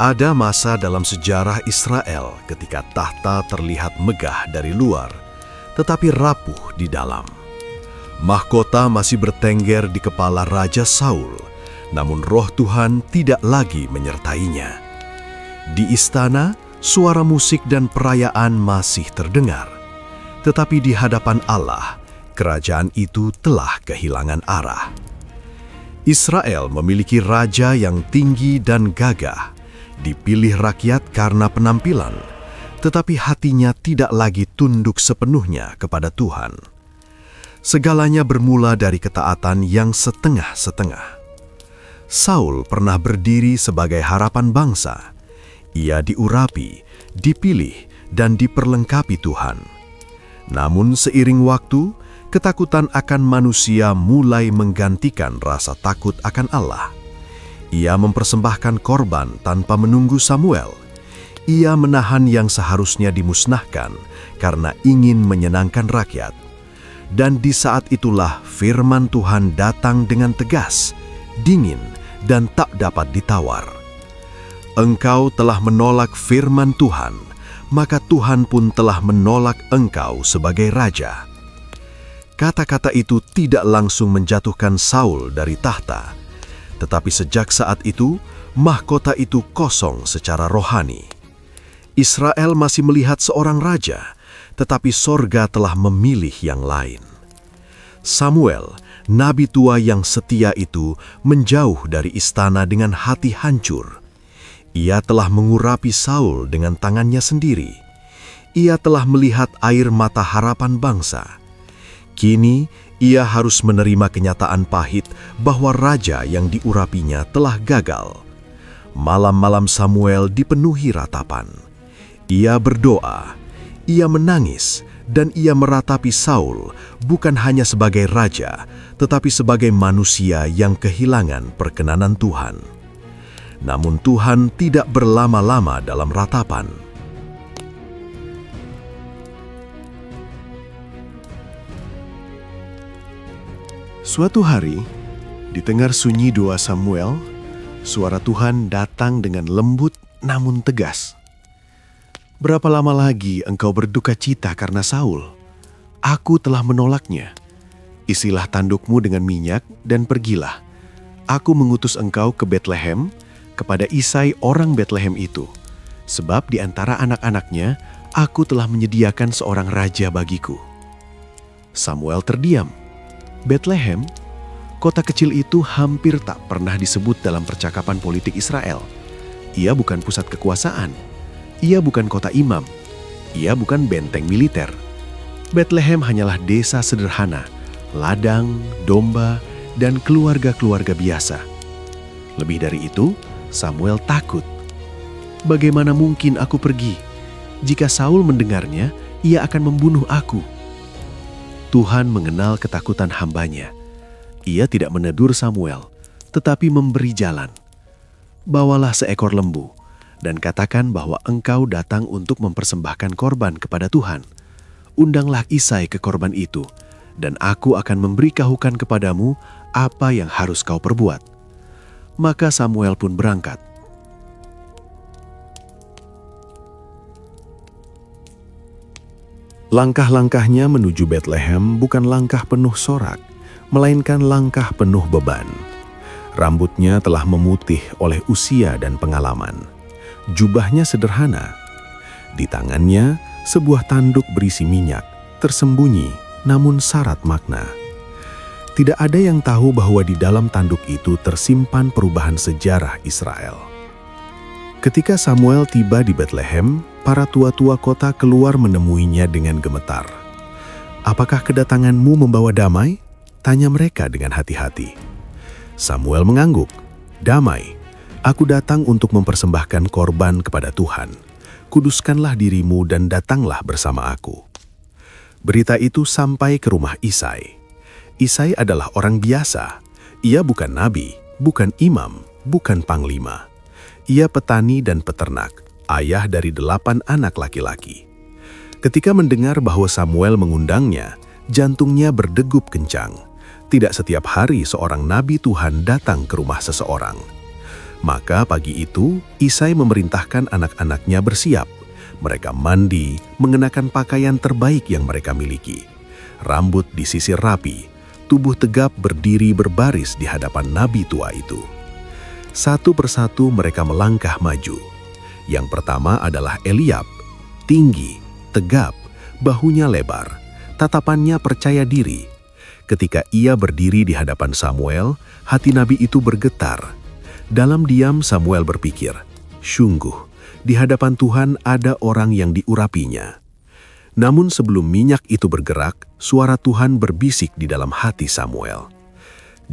Ada masa dalam sejarah Israel ketika tahta terlihat megah dari luar, tetapi rapuh di dalam. Mahkota masih bertengger di kepala Raja Saul, namun roh Tuhan tidak lagi menyertainya. Di istana, suara musik dan perayaan masih terdengar, tetapi di hadapan Allah, kerajaan itu telah kehilangan arah. Israel memiliki raja yang tinggi dan gagah, dipilih rakyat karena penampilan, tetapi hatinya tidak lagi tunduk sepenuhnya kepada Tuhan. Segalanya bermula dari ketaatan yang setengah-setengah. Saul pernah berdiri sebagai harapan bangsa. Ia diurapi, dipilih, dan diperlengkapi Tuhan. Namun seiring waktu, ketakutan akan manusia mulai menggantikan rasa takut akan Allah. Ia mempersembahkan korban tanpa menunggu Samuel. Ia menahan yang seharusnya dimusnahkan karena ingin menyenangkan rakyat. Dan di saat itulah firman Tuhan datang dengan tegas, dingin, dan tak dapat ditawar. Engkau telah menolak firman Tuhan, maka Tuhan pun telah menolak engkau sebagai raja. Kata-kata itu tidak langsung menjatuhkan Saul dari tahta, tetapi sejak saat itu, mahkota itu kosong secara rohani. Israel masih melihat seorang raja, tetapi sorga telah memilih yang lain. Samuel, nabi tua yang setia itu, menjauh dari istana dengan hati hancur. Ia telah mengurapi Saul dengan tangannya sendiri. Ia telah melihat air mata harapan bangsa. Kini, ia harus menerima kenyataan pahit bahwa raja yang diurapinya telah gagal. Malam-malam Samuel dipenuhi ratapan. Ia berdoa, ia menangis, dan ia meratapi Saul bukan hanya sebagai raja, tetapi sebagai manusia yang kehilangan perkenanan Tuhan. Namun Tuhan tidak berlama-lama dalam ratapan. Suatu hari, di tengah sunyi doa Samuel, suara Tuhan datang dengan lembut namun tegas. Berapa lama lagi engkau berduka cita karena Saul? Aku telah menolaknya. Isilah tandukmu dengan minyak dan pergilah. Aku mengutus engkau ke Betlehem, kepada Isai orang Betlehem itu. Sebab di antara anak-anaknya, aku telah menyediakan seorang raja bagiku. Samuel terdiam. Betlehem, kota kecil itu hampir tak pernah disebut dalam percakapan politik Israel. Ia bukan pusat kekuasaan. Ia bukan kota imam. Ia bukan benteng militer. Betlehem hanyalah desa sederhana, ladang, domba, dan keluarga-keluarga biasa. Lebih dari itu, Samuel takut. Bagaimana mungkin aku pergi? Jika Saul mendengarnya, ia akan membunuh aku. Tuhan mengenal ketakutan hambanya. Ia tidak menegur Samuel, tetapi memberi jalan. Bawalah seekor lembu, dan katakan bahwa engkau datang untuk mempersembahkan korban kepada Tuhan. Undanglah Isai ke korban itu, dan aku akan memberitahukan kepadamu apa yang harus kau perbuat. Maka Samuel pun berangkat. Langkah-langkahnya menuju Betlehem bukan langkah penuh sorak, melainkan langkah penuh beban. Rambutnya telah memutih oleh usia dan pengalaman. Jubahnya sederhana. Di tangannya, sebuah tanduk berisi minyak, tersembunyi namun syarat makna. Tidak ada yang tahu bahwa di dalam tanduk itu tersimpan perubahan sejarah Israel. Ketika Samuel tiba di Betlehem, para tua-tua kota keluar menemuinya dengan gemetar. "Apakah kedatanganmu membawa damai?" tanya mereka dengan hati-hati. Samuel mengangguk. "Damai. Aku datang untuk mempersembahkan korban kepada Tuhan. Kuduskanlah dirimu dan datanglah bersama aku." Berita itu sampai ke rumah Isai. Isai adalah orang biasa. Ia bukan nabi, bukan imam, bukan panglima. Ia petani dan peternak, ayah dari 8 anak laki-laki. Ketika mendengar bahwa Samuel mengundangnya, jantungnya berdegup kencang. Tidak setiap hari seorang nabi Tuhan datang ke rumah seseorang. Maka pagi itu, Isai memerintahkan anak-anaknya bersiap. Mereka mandi, mengenakan pakaian terbaik yang mereka miliki. Rambut disisir rapi, tubuh tegap berdiri berbaris di hadapan nabi tua itu. Satu persatu mereka melangkah maju. Yang pertama adalah Eliab, tinggi, tegap, bahunya lebar, tatapannya percaya diri. Ketika ia berdiri di hadapan Samuel, hati nabi itu bergetar. Dalam diam Samuel berpikir, sungguh, di hadapan Tuhan ada orang yang diurapinya. Namun sebelum minyak itu bergerak, suara Tuhan berbisik di dalam hati Samuel.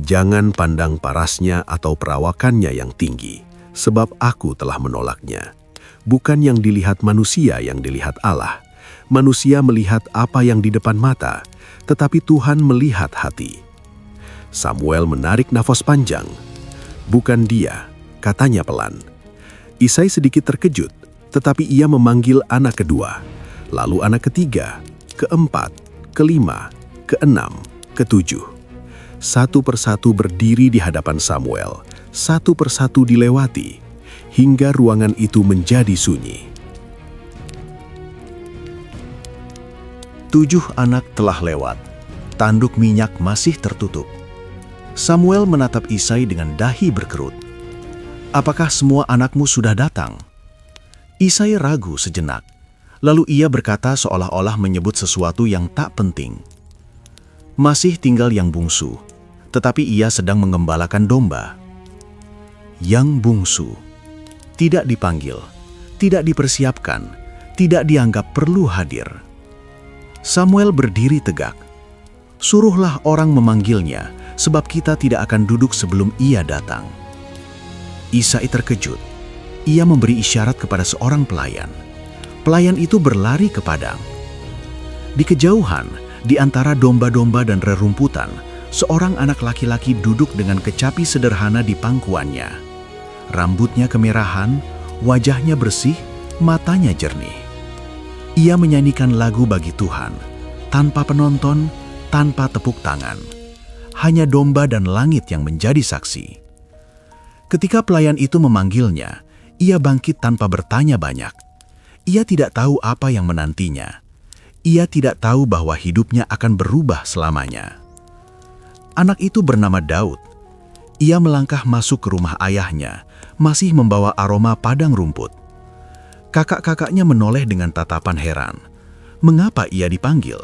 Jangan pandang parasnya atau perawakannya yang tinggi, sebab aku telah menolaknya. Bukan yang dilihat manusia yang dilihat Allah. Manusia melihat apa yang di depan mata, tetapi Tuhan melihat hati. Samuel menarik nafas panjang. Bukan dia, katanya pelan. Isai sedikit terkejut, tetapi ia memanggil anak kedua, lalu anak ketiga, keempat, kelima, keenam, ketujuh. Satu persatu berdiri di hadapan Samuel, satu persatu dilewati, hingga ruangan itu menjadi sunyi. 7 anak telah lewat, tanduk minyak masih tertutup. Samuel menatap Isai dengan dahi berkerut. Apakah semua anakmu sudah datang? Isai ragu sejenak, lalu ia berkata seolah-olah menyebut sesuatu yang tak penting. Masih tinggal yang bungsu, tetapi ia sedang mengembalakan domba. Yang bungsu, tidak dipanggil, tidak dipersiapkan, tidak dianggap perlu hadir. Samuel berdiri tegak. Suruhlah orang memanggilnya, sebab kita tidak akan duduk sebelum ia datang. Isai terkejut. Ia memberi isyarat kepada seorang pelayan. Pelayan itu berlari ke padang. Di kejauhan, di antara domba-domba dan rerumputan, seorang anak laki-laki duduk dengan kecapi sederhana di pangkuannya. Rambutnya kemerahan, wajahnya bersih, matanya jernih. Ia menyanyikan lagu bagi Tuhan, tanpa penonton, tanpa tepuk tangan. Hanya domba dan langit yang menjadi saksi. Ketika pelayan itu memanggilnya, ia bangkit tanpa bertanya banyak. Ia tidak tahu apa yang menantinya. Ia tidak tahu bahwa hidupnya akan berubah selamanya. Anak itu bernama Daud. Ia melangkah masuk ke rumah ayahnya, masih membawa aroma padang rumput. Kakak-kakaknya menoleh dengan tatapan heran. Mengapa ia dipanggil?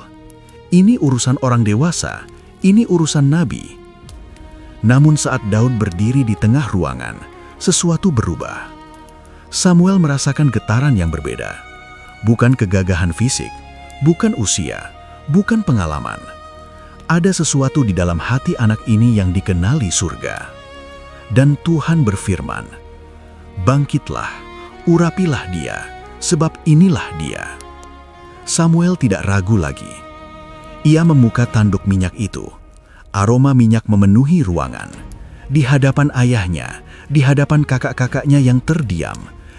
Ini urusan orang dewasa, ini urusan nabi. Namun saat Daud berdiri di tengah ruangan, sesuatu berubah. Samuel merasakan getaran yang berbeda. Bukan kegagahan fisik, bukan usia, bukan pengalaman. Ada sesuatu di dalam hati anak ini yang dikenali surga. Dan Tuhan berfirman, "Bangkitlah, urapilah dia, sebab inilah dia." Samuel tidak ragu lagi. Ia membuka tanduk minyak itu. Aroma minyak memenuhi ruangan. Di hadapan ayahnya, di hadapan kakak-kakaknya yang terdiam,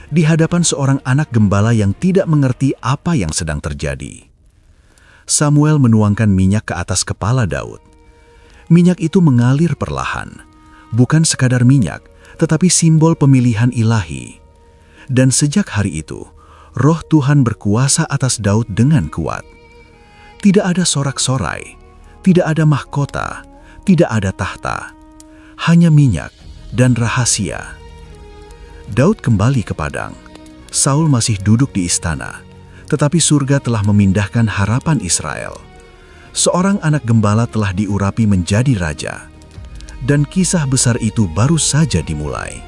di hadapan seorang anak gembala yang tidak mengerti apa yang sedang terjadi. Samuel menuangkan minyak ke atas kepala Daud. Minyak itu mengalir perlahan. Bukan sekadar minyak, tetapi simbol pemilihan ilahi. Dan sejak hari itu, Roh Tuhan berkuasa atas Daud dengan kuat. Tidak ada sorak-sorai, tidak ada mahkota, tidak ada tahta, hanya minyak dan rahasia. Daud kembali ke padang. Saul masih duduk di istana, tetapi surga telah memindahkan harapan Israel. Seorang anak gembala telah diurapi menjadi raja, dan kisah besar itu baru saja dimulai.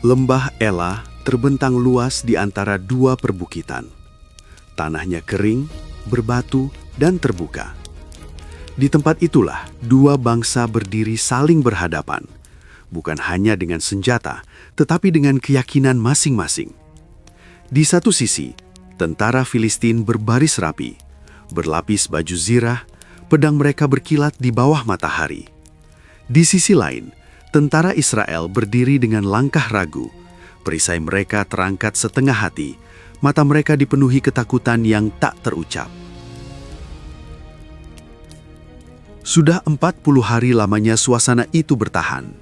Lembah Ela terbentang luas di antara dua perbukitan. Tanahnya kering, berbatu, dan terbuka. Di tempat itulah dua bangsa berdiri saling berhadapan, bukan hanya dengan senjata, tetapi dengan keyakinan masing-masing. Di satu sisi, tentara Filistin berbaris rapi, berlapis baju zirah, pedang mereka berkilat di bawah matahari. Di sisi lain, tentara Israel berdiri dengan langkah ragu, perisai mereka terangkat setengah hati, mata mereka dipenuhi ketakutan yang tak terucap. Sudah 40 hari lamanya suasana itu bertahan.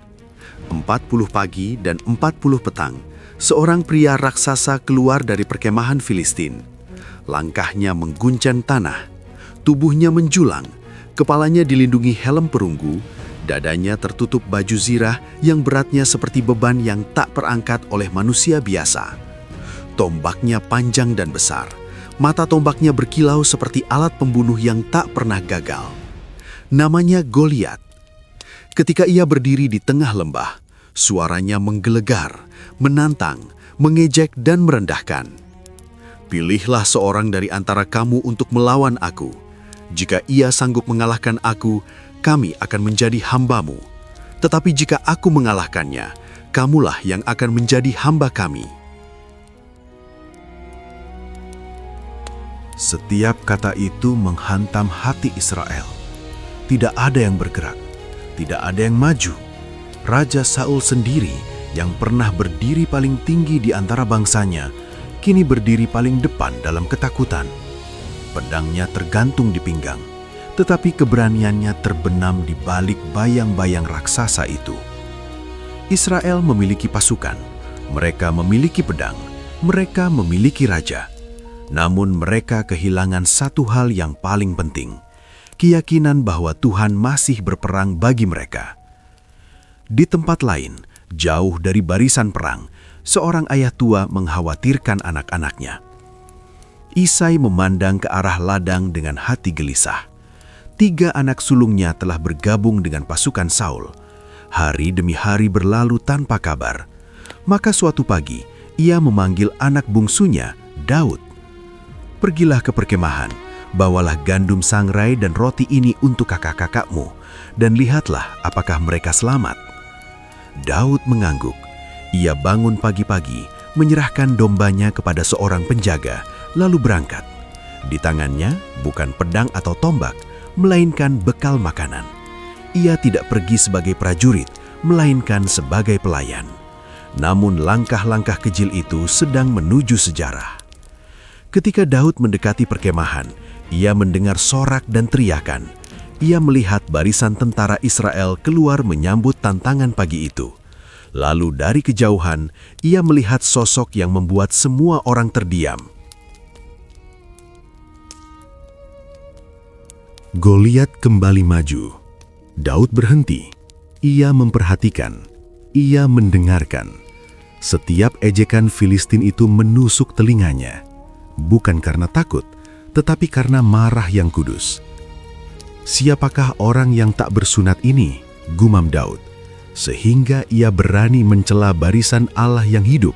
40 pagi dan 40 petang, seorang pria raksasa keluar dari perkemahan Filistin. Langkahnya mengguncang tanah, tubuhnya menjulang, kepalanya dilindungi helm perunggu, dadanya tertutup baju zirah yang beratnya seperti beban yang tak terangkat oleh manusia biasa. Tombaknya panjang dan besar, mata tombaknya berkilau seperti alat pembunuh yang tak pernah gagal. Namanya Goliat. Ketika ia berdiri di tengah lembah, suaranya menggelegar, menantang, mengejek dan merendahkan. Pilihlah seorang dari antara kamu untuk melawan aku. Jika ia sanggup mengalahkan aku, kami akan menjadi hambamu. Tetapi jika aku mengalahkannya, kamulah yang akan menjadi hamba kami. Setiap kata itu menghantam hati Israel. Tidak ada yang bergerak, tidak ada yang maju. Raja Saul sendiri yang pernah berdiri paling tinggi di antara bangsanya, kini berdiri paling depan dalam ketakutan. Pedangnya tergantung di pinggang, tetapi keberaniannya terbenam di balik bayang-bayang raksasa itu. Israel memiliki pasukan, mereka memiliki pedang, mereka memiliki raja. Namun mereka kehilangan satu hal yang paling penting, keyakinan bahwa Tuhan masih berperang bagi mereka. Di tempat lain, jauh dari barisan perang, seorang ayah tua mengkhawatirkan anak-anaknya. Isai memandang ke arah ladang dengan hati gelisah. 3 anak sulungnya telah bergabung dengan pasukan Saul. Hari demi hari berlalu tanpa kabar. Maka suatu pagi, ia memanggil anak bungsunya, Daud. Pergilah ke perkemahan, bawalah gandum sangrai dan roti ini untuk kakak-kakakmu, dan lihatlah apakah mereka selamat. Daud mengangguk. Ia bangun pagi-pagi, menyerahkan dombanya kepada seorang penjaga, lalu berangkat. Di tangannya bukan pedang atau tombak, melainkan bekal makanan. Ia tidak pergi sebagai prajurit, melainkan sebagai pelayan. Namun langkah-langkah kecil itu sedang menuju sejarah. Ketika Daud mendekati perkemahan, ia mendengar sorak dan teriakan. Ia melihat barisan tentara Israel keluar menyambut tantangan pagi itu. Lalu dari kejauhan, ia melihat sosok yang membuat semua orang terdiam. Goliat kembali maju. Daud berhenti. Ia memperhatikan. Ia mendengarkan. Setiap ejekan Filistin itu menusuk telinganya. Bukan karena takut, tetapi karena marah yang kudus. Siapakah orang yang tak bersunat ini? Gumam Daud. Sehingga ia berani mencela barisan Allah yang hidup.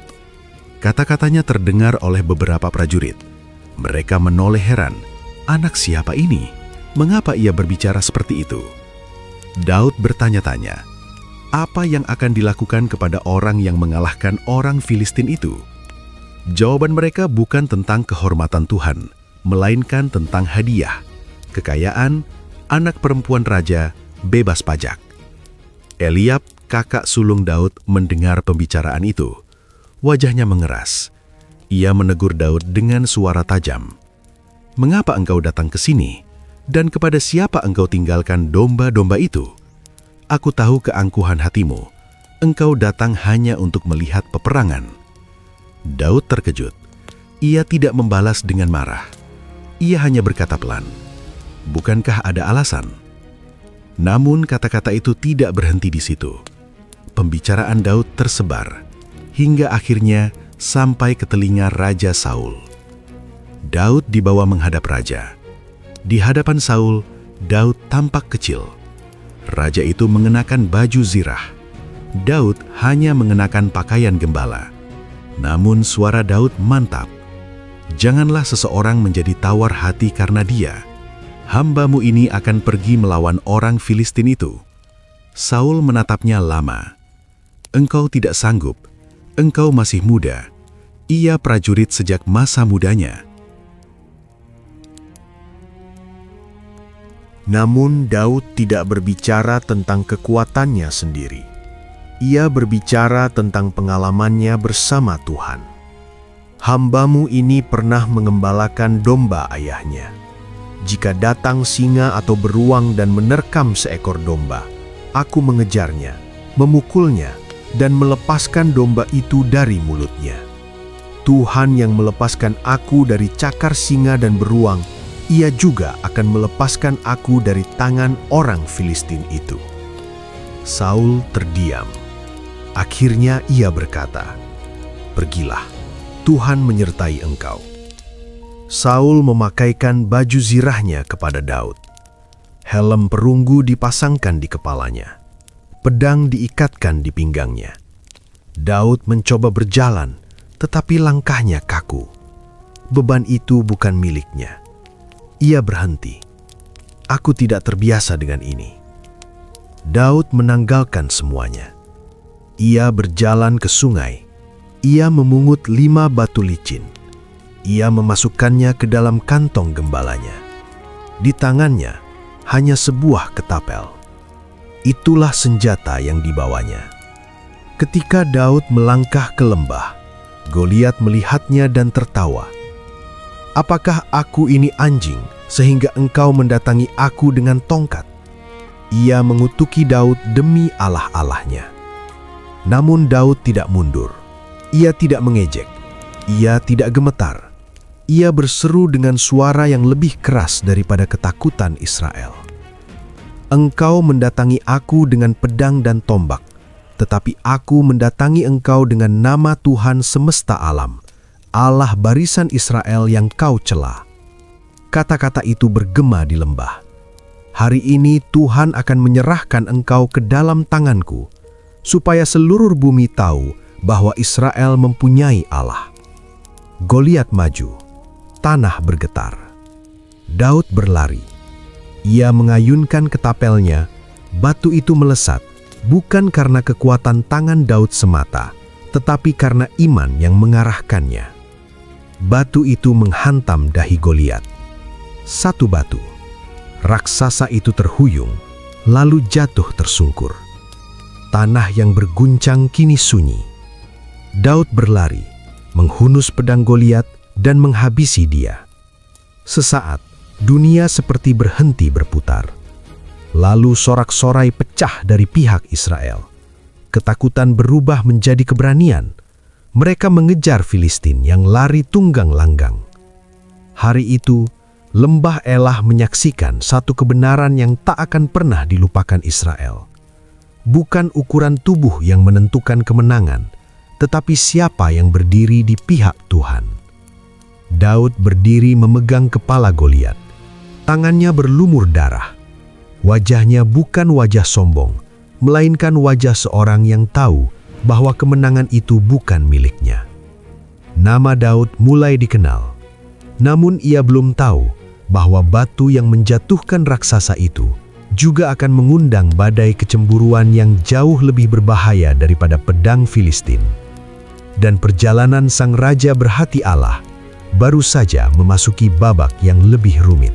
Kata-katanya terdengar oleh beberapa prajurit. Mereka menoleh heran. Anak siapa ini? Mengapa ia berbicara seperti itu? Daud bertanya-tanya, apa yang akan dilakukan kepada orang yang mengalahkan orang Filistin itu? Jawaban mereka bukan tentang kehormatan Tuhan, melainkan tentang hadiah, kekayaan, anak perempuan raja, bebas pajak. Eliab, kakak sulung Daud, mendengar pembicaraan itu. Wajahnya mengeras. Ia menegur Daud dengan suara tajam. Mengapa engkau datang ke sini? Dan kepada siapa engkau tinggalkan domba-domba itu? Aku tahu keangkuhan hatimu. Engkau datang hanya untuk melihat peperangan. Daud terkejut. Ia tidak membalas dengan marah. Ia hanya berkata pelan, "Bukankah ada alasan?" Namun kata-kata itu tidak berhenti di situ. Pembicaraan Daud tersebar, hingga akhirnya sampai ke telinga Raja Saul. Daud dibawa menghadap raja. Di hadapan Saul, Daud tampak kecil. Raja itu mengenakan baju zirah. Daud hanya mengenakan pakaian gembala. Namun suara Daud mantap. Janganlah seseorang menjadi tawar hati karena dia. Hambamu ini akan pergi melawan orang Filistin itu. Saul menatapnya lama. Engkau tidak sanggup. Engkau masih muda. Ia prajurit sejak masa mudanya. Namun Daud tidak berbicara tentang kekuatannya sendiri. Ia berbicara tentang pengalamannya bersama Tuhan. Hambamu ini pernah mengembalakan domba ayahnya. Jika datang singa atau beruang dan menerkam seekor domba, aku mengejarnya, memukulnya, dan melepaskan domba itu dari mulutnya. Tuhan yang melepaskan aku dari cakar singa dan beruang, Ia juga akan melepaskan aku dari tangan orang Filistin itu." Saul terdiam. Akhirnya ia berkata, "Pergilah, Tuhan menyertai engkau." Saul memakaikan baju zirahnya kepada Daud. Helm perunggu dipasangkan di kepalanya. Pedang diikatkan di pinggangnya. Daud mencoba berjalan, tetapi langkahnya kaku. Beban itu bukan miliknya. Ia berhenti. "Aku tidak terbiasa dengan ini." Daud menanggalkan semuanya. Ia berjalan ke sungai. Ia memungut 5 batu licin. Ia memasukkannya ke dalam kantong gembalanya. Di tangannya hanya sebuah ketapel. Itulah senjata yang dibawanya. Ketika Daud melangkah ke lembah, Goliat melihatnya dan tertawa. "Apakah aku ini anjing sehingga engkau mendatangi aku dengan tongkat?" Ia mengutuki Daud demi Allah-Allahnya. Namun Daud tidak mundur. Ia tidak mengejek. Ia tidak gemetar. Ia berseru dengan suara yang lebih keras daripada ketakutan Israel. "Engkau mendatangi aku dengan pedang dan tombak, tetapi aku mendatangi engkau dengan nama Tuhan semesta alam, Allah barisan Israel yang kau cela." Kata-kata itu bergema di lembah. "Hari ini Tuhan akan menyerahkan engkau ke dalam tanganku, supaya seluruh bumi tahu bahwa Israel mempunyai Allah." Goliat maju. Tanah bergetar. Daud berlari. Ia mengayunkan ketapelnya. Batu itu melesat, bukan karena kekuatan tangan Daud semata, tetapi karena iman yang mengarahkannya. Batu itu menghantam dahi Goliat. Satu batu. Raksasa itu terhuyung, lalu jatuh tersungkur. Tanah yang berguncang kini sunyi. Daud berlari, menghunus pedang Goliat dan menghabisi dia. Sesaat, dunia seperti berhenti berputar. Lalu sorak-sorai pecah dari pihak Israel. Ketakutan berubah menjadi keberanian. Mereka mengejar Filistin yang lari tunggang langgang. Hari itu, lembah Elah menyaksikan satu kebenaran yang tak akan pernah dilupakan Israel. Bukan ukuran tubuh yang menentukan kemenangan, tetapi siapa yang berdiri di pihak Tuhan. Daud berdiri memegang kepala Goliat. Tangannya berlumur darah. Wajahnya bukan wajah sombong, melainkan wajah seorang yang tahu bahwa kemenangan itu bukan miliknya. Nama Daud mulai dikenal. Namun ia belum tahu bahwa batu yang menjatuhkan raksasa itu juga akan mengundang badai kecemburuan yang jauh lebih berbahaya daripada pedang Filistin. Dan perjalanan sang raja berhati Allah baru saja memasuki babak yang lebih rumit.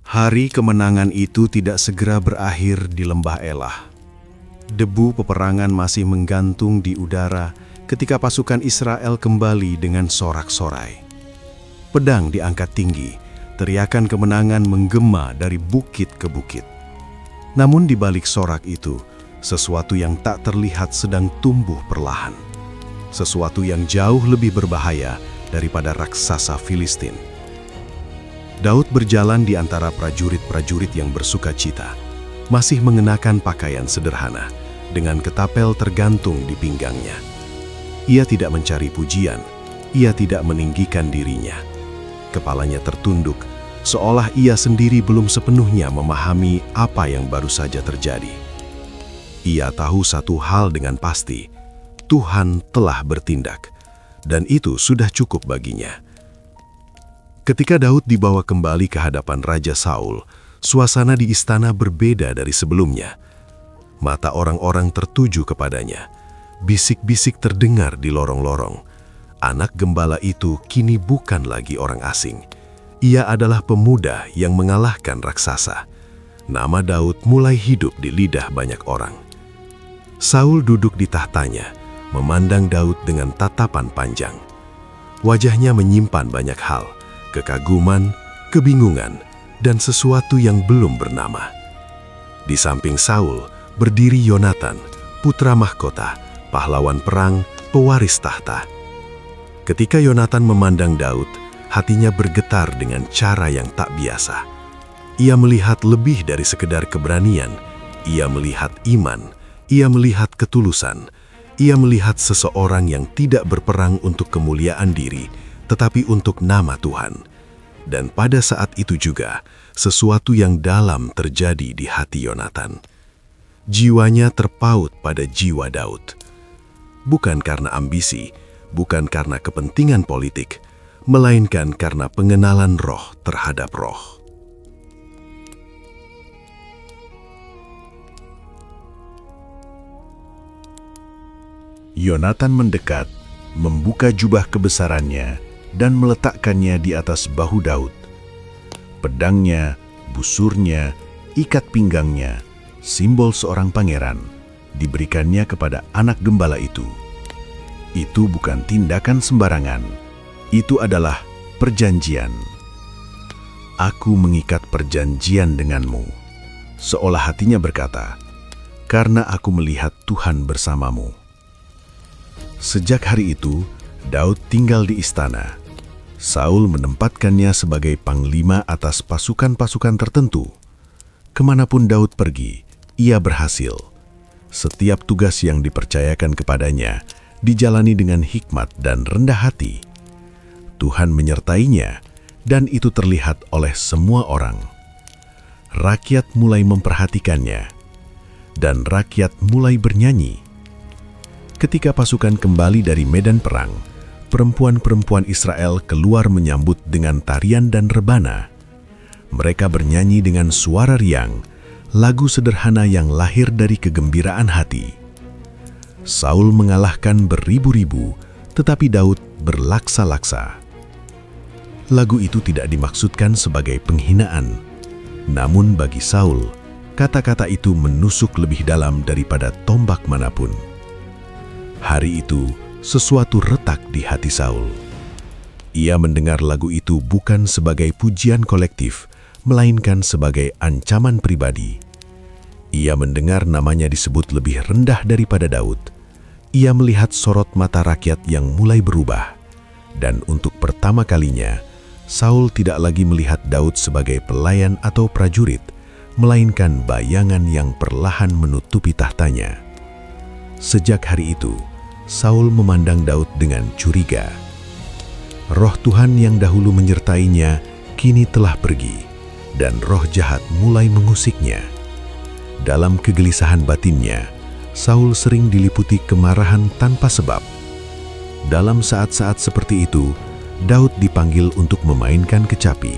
Hari kemenangan itu tidak segera berakhir di lembah Elah. Debu peperangan masih menggantung di udara ketika pasukan Israel kembali dengan sorak-sorai. Pedang diangkat tinggi, teriakan kemenangan menggema dari bukit ke bukit. Namun di balik sorak itu, sesuatu yang tak terlihat sedang tumbuh perlahan. Sesuatu yang jauh lebih berbahaya daripada raksasa Filistin. Daud berjalan di antara prajurit-prajurit yang bersuka cita, masih mengenakan pakaian sederhana, dengan ketapel tergantung di pinggangnya. Ia tidak mencari pujian, ia tidak meninggikan dirinya. Kepalanya tertunduk, seolah ia sendiri belum sepenuhnya memahami apa yang baru saja terjadi. Ia tahu satu hal dengan pasti, Tuhan telah bertindak, dan itu sudah cukup baginya. Ketika Daud dibawa kembali ke hadapan Raja Saul, suasana di istana berbeda dari sebelumnya. Mata orang-orang tertuju kepadanya. Bisik-bisik terdengar di lorong-lorong. Anak gembala itu kini bukan lagi orang asing. Ia adalah pemuda yang mengalahkan raksasa. Nama Daud mulai hidup di lidah banyak orang. Saul duduk di tahtanya, memandang Daud dengan tatapan panjang. Wajahnya menyimpan banyak hal, kekaguman, kebingungan, dan sesuatu yang belum bernama. Di samping Saul berdiri Yonatan, putra mahkota, pahlawan perang, pewaris tahta. Ketika Yonatan memandang Daud, hatinya bergetar dengan cara yang tak biasa. Ia melihat lebih dari sekedar keberanian, ia melihat iman, ia melihat ketulusan, ia melihat seseorang yang tidak berperang untuk kemuliaan diri, tetapi untuk nama Tuhan. Dan pada saat itu juga, sesuatu yang dalam terjadi di hati Yonatan. Jiwanya terpaut pada jiwa Daud. Bukan karena ambisi, bukan karena kepentingan politik, melainkan karena pengenalan roh terhadap roh. Yonatan mendekat, membuka jubah kebesarannya, dan meletakkannya di atas bahu Daud. Pedangnya, busurnya, ikat pinggangnya, simbol seorang pangeran, diberikannya kepada anak gembala itu. Itu bukan tindakan sembarangan, itu adalah perjanjian. Aku mengikat perjanjian denganmu, seolah hatinya berkata, karena aku melihat Tuhan bersamamu. Sejak hari itu, Daud tinggal di istana. Saul menempatkannya sebagai panglima atas pasukan-pasukan tertentu. Kemanapun Daud pergi, ia berhasil. Setiap tugas yang dipercayakan kepadanya dijalani dengan hikmat dan rendah hati. Tuhan menyertainya, dan itu terlihat oleh semua orang. Rakyat mulai memperhatikannya, dan rakyat mulai bernyanyi. Ketika pasukan kembali dari medan perang, perempuan-perempuan Israel keluar menyambut dengan tarian dan rebana. Mereka bernyanyi dengan suara riang, lagu sederhana yang lahir dari kegembiraan hati. Saul mengalahkan beribu-ribu, tetapi Daud berlaksa-laksa. Lagu itu tidak dimaksudkan sebagai penghinaan. Namun bagi Saul, kata-kata itu menusuk lebih dalam daripada tombak manapun. Hari itu, sesuatu retak di hati Saul. Ia mendengar lagu itu bukan sebagai pujian kolektif, melainkan sebagai ancaman pribadi. Ia mendengar namanya disebut lebih rendah daripada Daud. Ia melihat sorot mata rakyat yang mulai berubah. Dan untuk pertama kalinya, Saul tidak lagi melihat Daud sebagai pelayan atau prajurit, melainkan bayangan yang perlahan menutupi tahtanya. Sejak hari itu, Saul memandang Daud dengan curiga. Roh Tuhan yang dahulu menyertainya kini telah pergi, dan roh jahat mulai mengusiknya. Dalam kegelisahan batinnya, Saul sering diliputi kemarahan tanpa sebab. Dalam saat-saat seperti itu, Daud dipanggil untuk memainkan kecapi.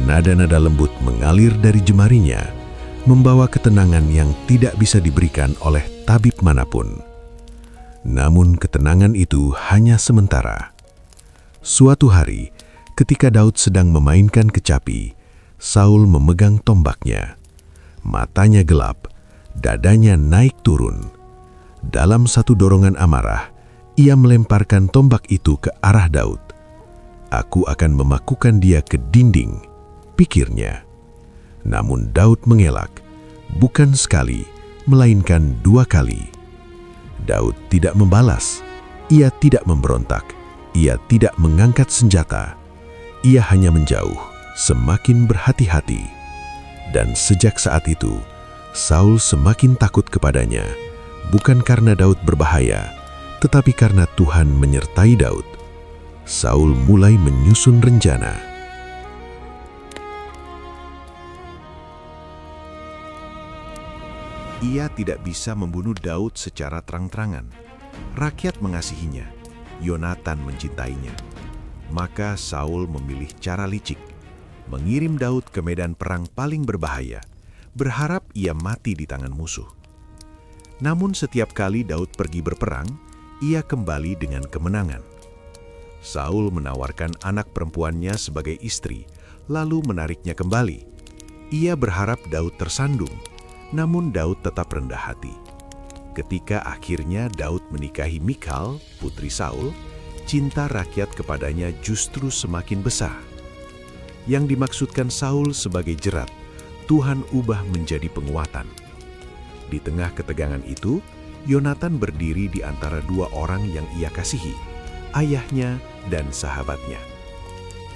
Nada-nada lembut mengalir dari jemarinya, membawa ketenangan yang tidak bisa diberikan oleh tabib manapun. Namun ketenangan itu hanya sementara. Suatu hari, ketika Daud sedang memainkan kecapi, Saul memegang tombaknya. Matanya gelap, dadanya naik turun. Dalam satu dorongan amarah, ia melemparkan tombak itu ke arah Daud. Aku akan memakukan dia ke dinding, pikirnya. Namun Daud mengelak, bukan sekali, melainkan 2 kali. Daud tidak membalas, ia tidak memberontak, ia tidak mengangkat senjata. Ia hanya menjauh, semakin berhati-hati. Dan sejak saat itu, Saul semakin takut kepadanya, bukan karena Daud berbahaya, tetapi karena Tuhan menyertai Daud. Saul mulai menyusun rencana. Ia tidak bisa membunuh Daud secara terang-terangan. Rakyat mengasihinya, Yonatan mencintainya. Maka Saul memilih cara licik, mengirim Daud ke medan perang paling berbahaya, berharap ia mati di tangan musuh. Namun setiap kali Daud pergi berperang, ia kembali dengan kemenangan. Saul menawarkan anak perempuannya sebagai istri, lalu menariknya kembali. Ia berharap Daud tersandung, namun Daud tetap rendah hati. Ketika akhirnya Daud menikahi Michal, putri Saul, cinta rakyat kepadanya justru semakin besar. Yang dimaksudkan Saul sebagai jerat, Tuhan ubah menjadi penguatan. Di tengah ketegangan itu, Yonatan berdiri di antara dua orang yang ia kasihi, ayahnya dan sahabatnya.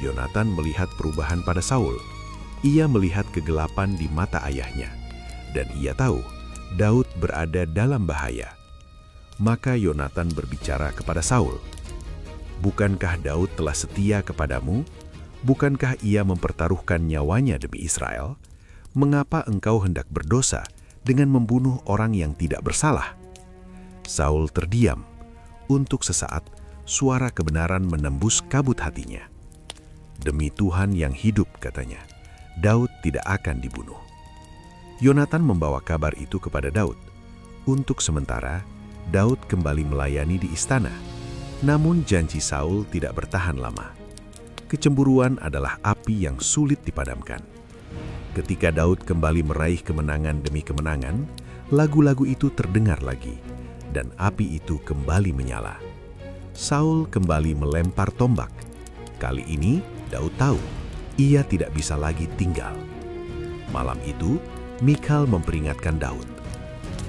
Yonatan melihat perubahan pada Saul. Ia melihat kegelapan di mata ayahnya, dan ia tahu Daud berada dalam bahaya. Maka Yonatan berbicara kepada Saul, "Bukankah Daud telah setia kepadamu? Bukankah ia mempertaruhkan nyawanya demi Israel? Mengapa engkau hendak berdosa dengan membunuh orang yang tidak bersalah?" Saul terdiam. Untuk sesaat, suara kebenaran menembus kabut hatinya. "Demi Tuhan yang hidup," katanya, "Daud tidak akan dibunuh." Yonatan membawa kabar itu kepada Daud. Untuk sementara, Daud kembali melayani di istana. Namun janji Saul tidak bertahan lama. Kecemburuan adalah api yang sulit dipadamkan. Ketika Daud kembali meraih kemenangan demi kemenangan, lagu-lagu itu terdengar lagi, dan api itu kembali menyala. Saul kembali melempar tombak. Kali ini, Daud tahu ia tidak bisa lagi tinggal. Malam itu, Michal memperingatkan Daud,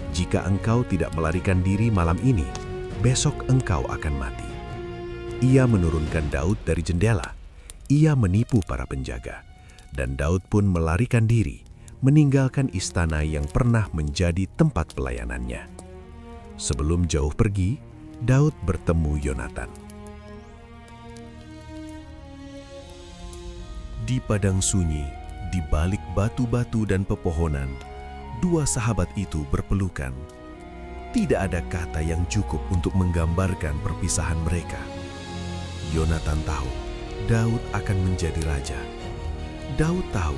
"Jika engkau tidak melarikan diri malam ini, besok engkau akan mati." Ia menurunkan Daud dari jendela. Ia menipu para penjaga, dan Daud pun melarikan diri, meninggalkan istana yang pernah menjadi tempat pelayanannya. Sebelum jauh pergi, Daud bertemu Yonatan. Di padang sunyi, di balik batu-batu dan pepohonan, dua sahabat itu berpelukan. Tidak ada kata yang cukup untuk menggambarkan perpisahan mereka. Yonatan tahu Daud akan menjadi raja. Daud tahu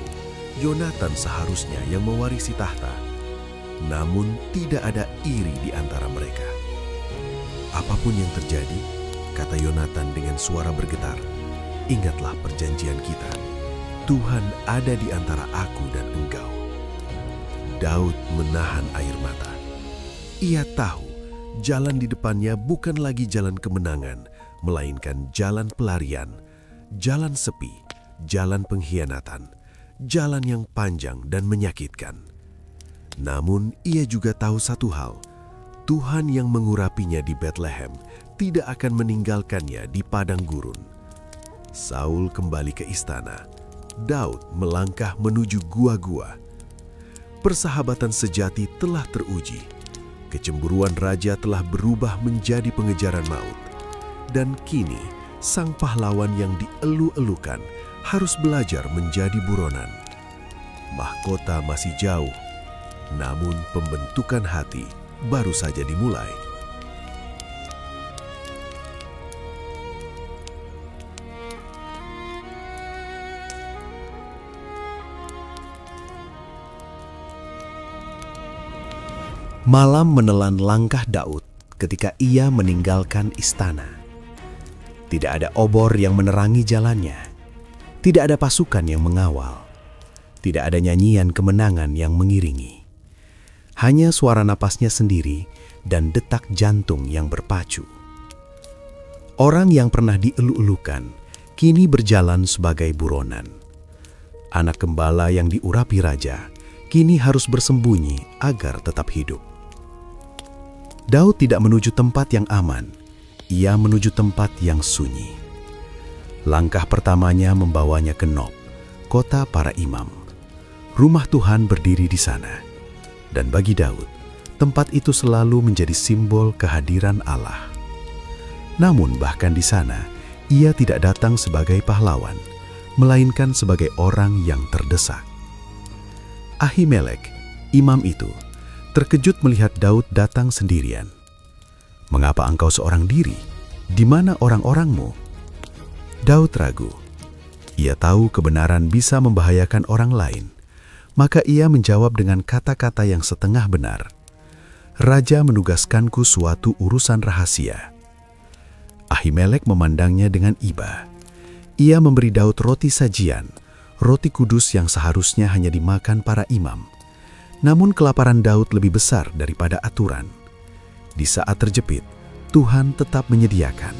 Yonatan seharusnya yang mewarisi tahta. Namun tidak ada iri di antara mereka. "Apapun yang terjadi," kata Yonatan dengan suara bergetar, "ingatlah perjanjian kita. Tuhan ada di antara aku dan engkau." Daud menahan air mata. Ia tahu jalan di depannya bukan lagi jalan kemenangan, melainkan jalan pelarian, jalan sepi, jalan pengkhianatan, jalan yang panjang dan menyakitkan. Namun ia juga tahu satu hal, Tuhan yang mengurapinya di Betlehem tidak akan meninggalkannya di padang gurun. Saul kembali ke istana. Daud melangkah menuju gua-gua. Persahabatan sejati telah teruji. Kecemburuan raja telah berubah menjadi pengejaran maut. Dan kini, sang pahlawan yang dielu-elukan harus belajar menjadi buronan. Mahkota masih jauh, namun pembentukan hati baru saja dimulai. Malam menelan langkah Daud ketika ia meninggalkan istana. Tidak ada obor yang menerangi jalannya. Tidak ada pasukan yang mengawal. Tidak ada nyanyian kemenangan yang mengiringi. Hanya suara napasnya sendiri dan detak jantung yang berpacu. Orang yang pernah dielu-elukan kini berjalan sebagai buronan. Anak gembala yang diurapi raja kini harus bersembunyi agar tetap hidup. Daud tidak menuju tempat yang aman, ia menuju tempat yang sunyi. Langkah pertamanya membawanya ke Nob, kota para imam. Rumah Tuhan berdiri di sana, dan bagi Daud, tempat itu selalu menjadi simbol kehadiran Allah. Namun bahkan di sana, ia tidak datang sebagai pahlawan, melainkan sebagai orang yang terdesak. Ahimelek, imam itu, terkejut melihat Daud datang sendirian. "Mengapa engkau seorang diri? Di mana orang-orangmu?" Daud ragu. Ia tahu kebenaran bisa membahayakan orang lain, maka ia menjawab dengan kata-kata yang setengah benar. "Raja menugaskanku suatu urusan rahasia." Ahimelek memandangnya dengan iba. Ia memberi Daud roti sajian, roti kudus yang seharusnya hanya dimakan para imam. Namun kelaparan Daud lebih besar daripada aturan. Di saat terjepit, Tuhan tetap menyediakan.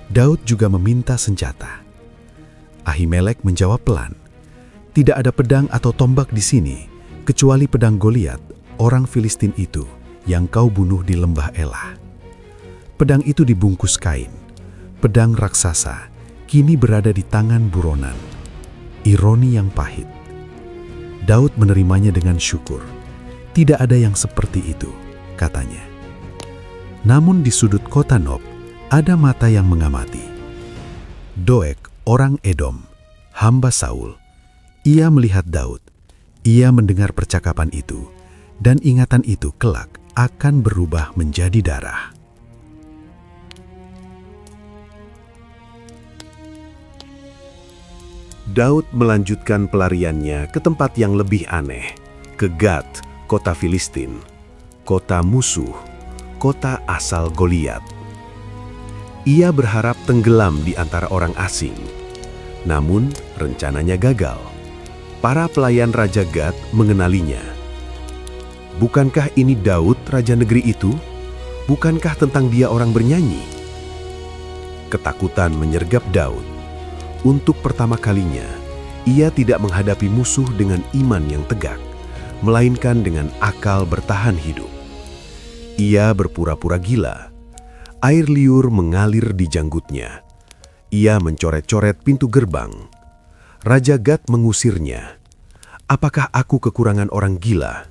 Daud juga meminta senjata. Ahimelek menjawab pelan, "Tidak ada pedang atau tombak di sini, kecuali pedang Goliat, orang Filistin itu, yang kau bunuh di lembah Elah." Pedang itu dibungkus kain. Pedang raksasa kini berada di tangan buronan. Ironi yang pahit. Daud menerimanya dengan syukur. "Tidak ada yang seperti itu," katanya. Namun di sudut kota Nob, ada mata yang mengamati. Doeg, orang Edom, hamba Saul. Ia melihat Daud. Ia mendengar percakapan itu, dan ingatan itu kelak akan berubah menjadi darah. Daud melanjutkan pelariannya ke tempat yang lebih aneh, ke Gat, kota Filistin, kota musuh, kota asal Goliat. Ia berharap tenggelam di antara orang asing. Namun, rencananya gagal. Para pelayan Raja Gat mengenalinya. "Bukankah ini Daud, raja negeri itu? Bukankah tentang dia orang bernyanyi?" Ketakutan menyergap Daud. Untuk pertama kalinya, ia tidak menghadapi musuh dengan iman yang tegak, melainkan dengan akal bertahan hidup. Ia berpura-pura gila. Air liur mengalir di janggutnya. Ia mencoret-coret pintu gerbang. Raja Gat mengusirnya. "Apakah aku kekurangan orang gila?"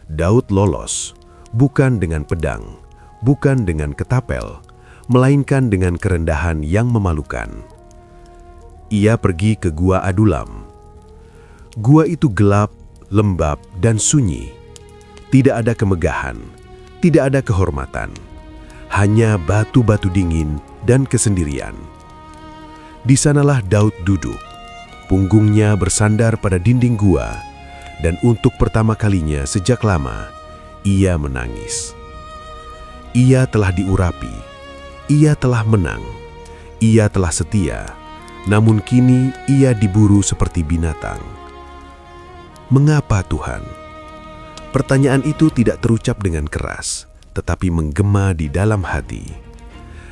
Daud lolos, bukan dengan pedang, bukan dengan ketapel, melainkan dengan kerendahan yang memalukan. Ia pergi ke Gua Adulam. Gua itu gelap, lembab, dan sunyi. Tidak ada kemegahan, tidak ada kehormatan. Hanya batu-batu dingin dan kesendirian. Di sanalah Daud duduk. Punggungnya bersandar pada dinding gua, dan untuk pertama kalinya sejak lama, ia menangis. Ia telah diurapi, ia telah menang, ia telah setia, namun kini ia diburu seperti binatang. "Mengapa, Tuhan?" Pertanyaan itu tidak terucap dengan keras, tetapi menggema di dalam hati.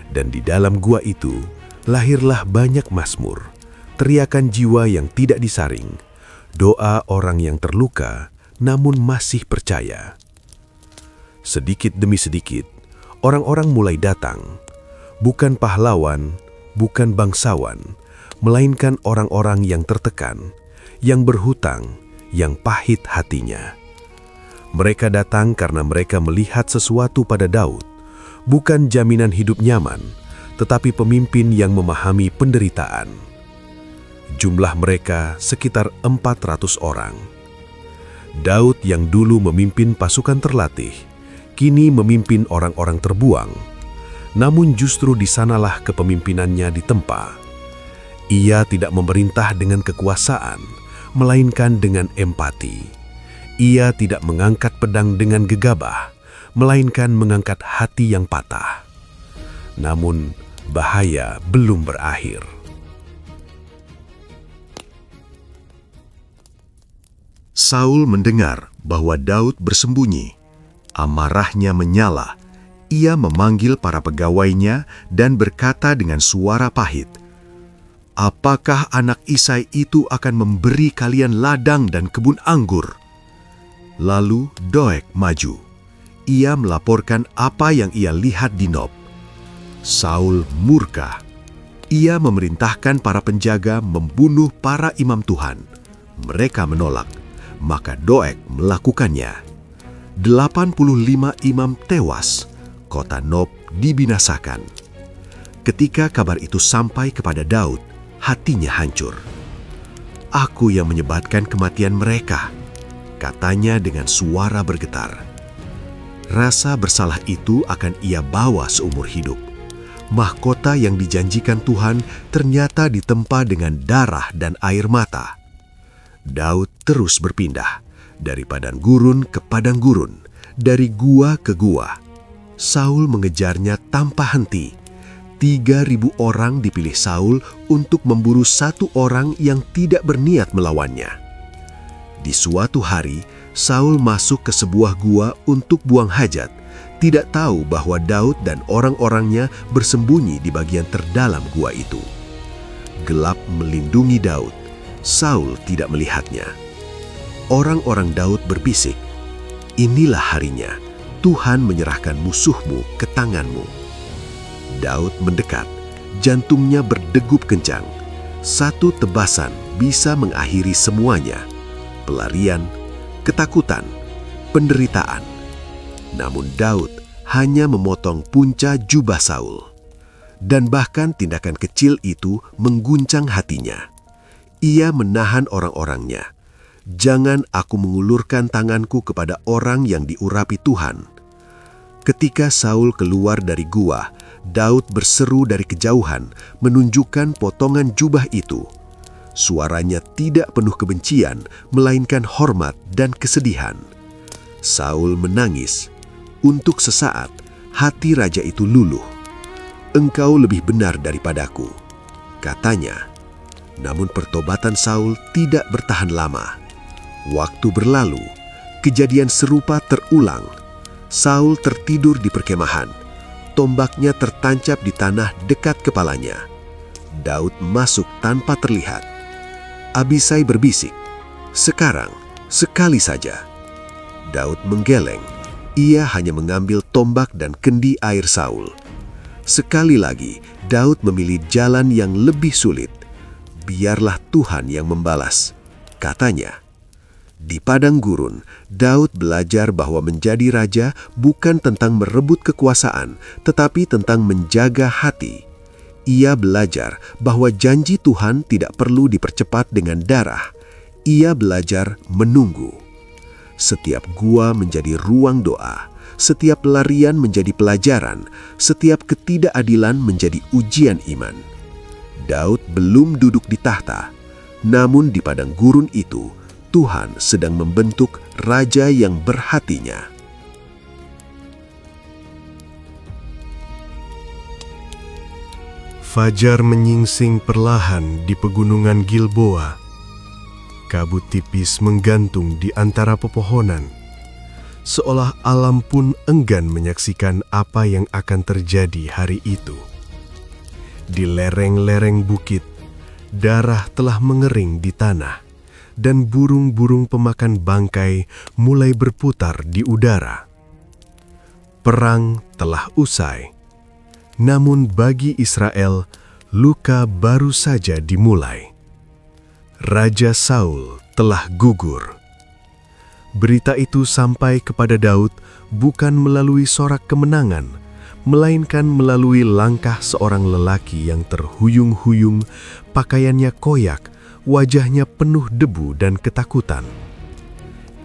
Dan di dalam gua itu, lahirlah banyak mazmur, teriakan jiwa yang tidak disaring, doa orang yang terluka, namun masih percaya. Sedikit demi sedikit, orang-orang mulai datang, bukan pahlawan, bukan bangsawan, melainkan orang-orang yang tertekan, yang berhutang, yang pahit hatinya. Mereka datang karena mereka melihat sesuatu pada Daud, bukan jaminan hidup nyaman, tetapi pemimpin yang memahami penderitaan. Jumlah mereka sekitar 400 orang. Daud yang dulu memimpin pasukan terlatih, kini memimpin orang-orang terbuang. Namun justru di sanalah kepemimpinannya ditempa. Ia tidak memerintah dengan kekuasaan, melainkan dengan empati. Ia tidak mengangkat pedang dengan gegabah, melainkan mengangkat hati yang patah. Namun, bahaya belum berakhir. Saul mendengar bahwa Daud bersembunyi. Amarahnya menyala. Ia memanggil para pegawainya dan berkata dengan suara pahit, "Apakah anak Isai itu akan memberi kalian ladang dan kebun anggur?" Lalu Doeg maju. Ia melaporkan apa yang ia lihat di Nob. Saul murka. Ia memerintahkan para penjaga membunuh para imam Tuhan. Mereka menolak, maka Doeg melakukannya. 85 imam tewas. Kota Nob dibinasakan. Ketika kabar itu sampai kepada Daud, hatinya hancur. "Aku yang menyebabkan kematian mereka," katanya dengan suara bergetar. Rasa bersalah itu akan ia bawa seumur hidup. Mahkota yang dijanjikan Tuhan ternyata ditempa dengan darah dan air mata. Daud terus berpindah, dari padang gurun ke padang gurun, dari gua ke gua. Saul mengejarnya tanpa henti. 3.000 orang dipilih Saul untuk memburu satu orang yang tidak berniat melawannya. Di suatu hari, Saul masuk ke sebuah gua untuk buang hajat, tidak tahu bahwa Daud dan orang-orangnya bersembunyi di bagian terdalam gua itu. Gelap melindungi Daud, Saul tidak melihatnya. Orang-orang Daud berbisik, "Inilah harinya, Tuhan menyerahkan musuhmu ke tanganmu." Daud mendekat, jantungnya berdegup kencang. Satu tebasan bisa mengakhiri semuanya. Pelarian, ketakutan, penderitaan. Namun Daud hanya memotong punca jubah Saul. Dan bahkan tindakan kecil itu mengguncang hatinya. Ia menahan orang-orangnya. "Jangan aku mengulurkan tanganku kepada orang yang diurapi Tuhan." Ketika Saul keluar dari gua, Daud berseru dari kejauhan, menunjukkan potongan jubah itu. Suaranya tidak penuh kebencian, melainkan hormat dan kesedihan. Saul menangis. Untuk sesaat, hati raja itu luluh. "Engkau lebih benar daripadaku," katanya. Namun pertobatan Saul tidak bertahan lama. Waktu berlalu, kejadian serupa terulang. Saul tertidur di perkemahan. Tombaknya tertancap di tanah dekat kepalanya. Daud masuk tanpa terlihat. Abisai berbisik, "Sekarang, sekali saja." Daud menggeleng. Ia hanya mengambil tombak dan kendi air Saul. Sekali lagi, Daud memilih jalan yang lebih sulit. "Biarlah Tuhan yang membalas," katanya. Di padang gurun, Daud belajar bahwa menjadi raja bukan tentang merebut kekuasaan, tetapi tentang menjaga hati. Ia belajar bahwa janji Tuhan tidak perlu dipercepat dengan darah. Ia belajar menunggu. Setiap gua menjadi ruang doa, setiap pelarian menjadi pelajaran, setiap ketidakadilan menjadi ujian iman. Daud belum duduk di tahta, namun di padang gurun itu, Tuhan sedang membentuk raja yang berhatinya. Fajar menyingsing perlahan di pegunungan Gilboa. Kabut tipis menggantung di antara pepohonan, seolah alam pun enggan menyaksikan apa yang akan terjadi hari itu. Di lereng-lereng bukit, darah telah mengering di tanah, dan burung-burung pemakan bangkai mulai berputar di udara. Perang telah usai. Namun bagi Israel, luka baru saja dimulai. Raja Saul telah gugur. Berita itu sampai kepada Daud bukan melalui sorak kemenangan, melainkan melalui langkah seorang lelaki yang terhuyung-huyung, pakaiannya koyak, wajahnya penuh debu dan ketakutan.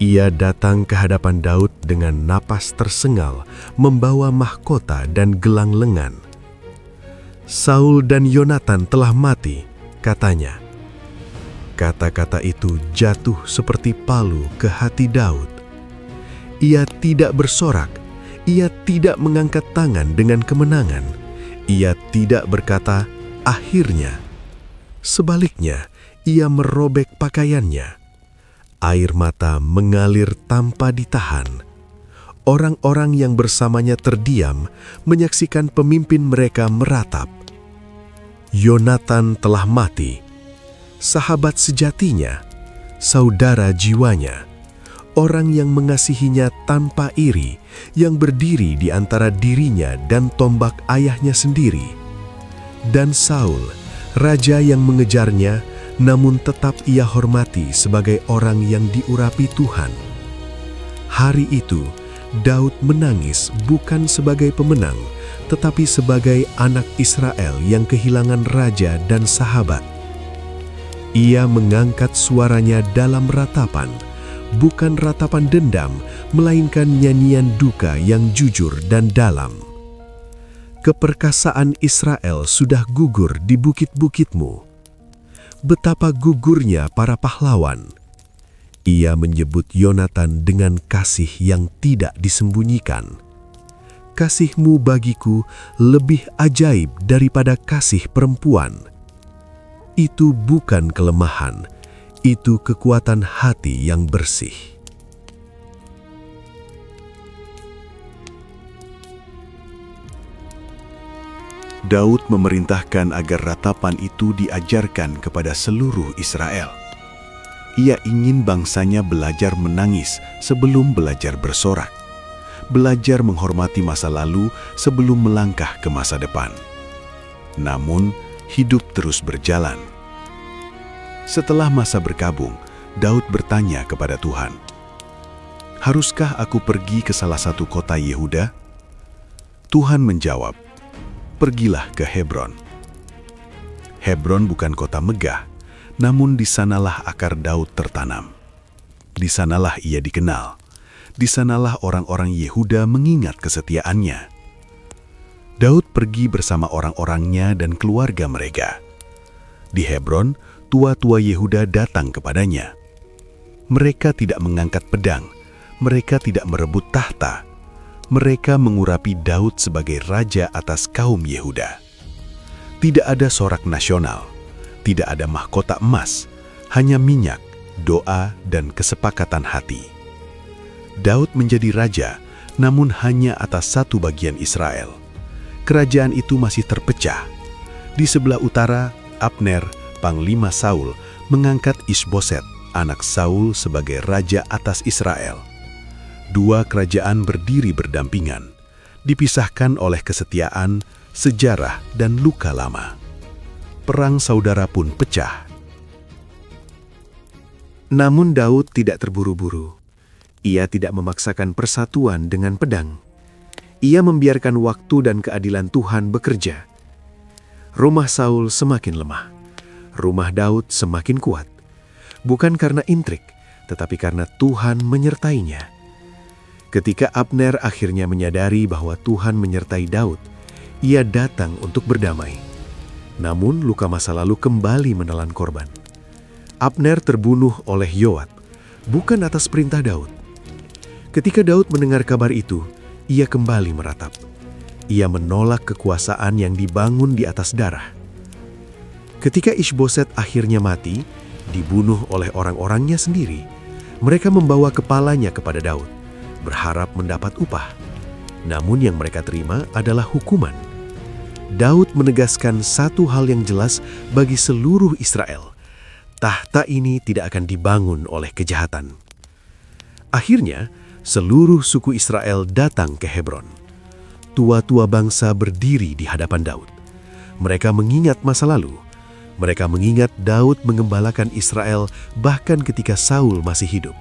Ia datang ke hadapan Daud dengan napas tersengal, membawa mahkota dan gelang lengan. "Saul dan Yonatan telah mati," katanya. Kata-kata itu jatuh seperti palu ke hati Daud. Ia tidak bersorak, ia tidak mengangkat tangan dengan kemenangan, ia tidak berkata, "Akhirnya." Sebaliknya, ia merobek pakaiannya. Air mata mengalir tanpa ditahan. Orang-orang yang bersamanya terdiam, menyaksikan pemimpin mereka meratap. Yonatan telah mati, sahabat sejatinya, saudara jiwanya, orang yang mengasihinya tanpa iri, yang berdiri di antara dirinya dan tombak ayahnya sendiri. Dan Saul, raja yang mengejarnya, namun tetap ia hormati sebagai orang yang diurapi Tuhan. Hari itu, Daud menangis bukan sebagai pemenang, tetapi sebagai anak Israel yang kehilangan raja dan sahabat. Ia mengangkat suaranya dalam ratapan, bukan ratapan dendam, melainkan nyanyian duka yang jujur dan dalam. Keperkasaan Israel sudah gugur di bukit-bukitmu. Betapa gugurnya para pahlawan. Ia menyebut Yonatan dengan kasih yang tidak disembunyikan. "Kasihmu bagiku lebih ajaib daripada kasih perempuan." Itu bukan kelemahan, itu kekuatan hati yang bersih. Daud memerintahkan agar ratapan itu diajarkan kepada seluruh Israel. Ia ingin bangsanya belajar menangis sebelum belajar bersorak, belajar menghormati masa lalu sebelum melangkah ke masa depan. Namun, hidup terus berjalan. Setelah masa berkabung, Daud bertanya kepada Tuhan, "Haruskah aku pergi ke salah satu kota Yehuda?" Tuhan menjawab, "Pergilah ke Hebron." Hebron bukan kota megah, namun di sanalah akar Daud tertanam. Di sanalah ia dikenal. Di sanalah orang-orang Yehuda mengingat kesetiaannya. Daud pergi bersama orang-orangnya dan keluarga mereka. Di Hebron, tua-tua Yehuda datang kepadanya. Mereka tidak mengangkat pedang, mereka tidak merebut tahta. Mereka mengurapi Daud sebagai raja atas kaum Yehuda. Tidak ada sorak nasional, tidak ada mahkota emas, hanya minyak, doa, dan kesepakatan hati. Daud menjadi raja, namun hanya atas satu bagian Israel. Kerajaan itu masih terpecah. Di sebelah utara, Abner, panglima Saul, mengangkat Isboset, anak Saul, sebagai raja atas Israel. Dua kerajaan berdiri berdampingan, dipisahkan oleh kesetiaan, sejarah, dan luka lama. Perang saudara pun pecah. Namun Daud tidak terburu-buru. Ia tidak memaksakan persatuan dengan pedang. Ia membiarkan waktu dan keadilan Tuhan bekerja. Rumah Saul semakin lemah. Rumah Daud semakin kuat. Bukan karena intrik, tetapi karena Tuhan menyertainya. Ketika Abner akhirnya menyadari bahwa Tuhan menyertai Daud, ia datang untuk berdamai. Namun luka masa lalu kembali menelan korban. Abner terbunuh oleh Yoab, bukan atas perintah Daud. Ketika Daud mendengar kabar itu, ia kembali meratap. Ia menolak kekuasaan yang dibangun di atas darah. Ketika Isboset akhirnya mati, dibunuh oleh orang-orangnya sendiri, mereka membawa kepalanya kepada Daud, berharap mendapat upah. Namun yang mereka terima adalah hukuman. Daud menegaskan satu hal yang jelas bagi seluruh Israel. Tahta ini tidak akan dibangun oleh kejahatan. Akhirnya, seluruh suku Israel datang ke Hebron. Tua-tua bangsa berdiri di hadapan Daud. Mereka mengingat masa lalu. Mereka mengingat Daud mengembalakan Israel bahkan ketika Saul masih hidup.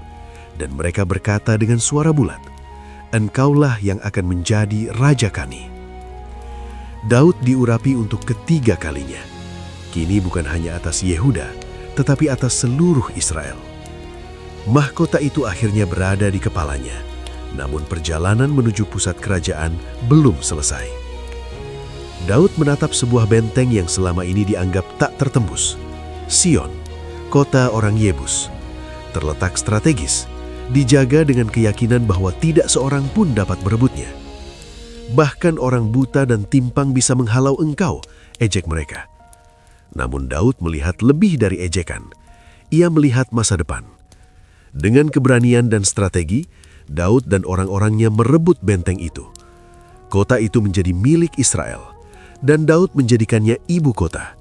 Dan mereka berkata dengan suara bulat, "Engkaulah yang akan menjadi raja kami." Daud diurapi untuk ketiga kalinya. Kini bukan hanya atas Yehuda, tetapi atas seluruh Israel. Mahkota itu akhirnya berada di kepalanya, namun perjalanan menuju pusat kerajaan belum selesai. Daud menatap sebuah benteng yang selama ini dianggap tak tertembus. Sion, kota orang Yebus, terletak strategis, dijaga dengan keyakinan bahwa tidak seorang pun dapat merebutnya. Bahkan orang buta dan timpang bisa menghalau engkau, ejek mereka. Namun Daud melihat lebih dari ejekan. Ia melihat masa depan. Dengan keberanian dan strategi, Daud dan orang-orangnya merebut benteng itu. Kota itu menjadi milik Israel, dan Daud menjadikannya ibu kota,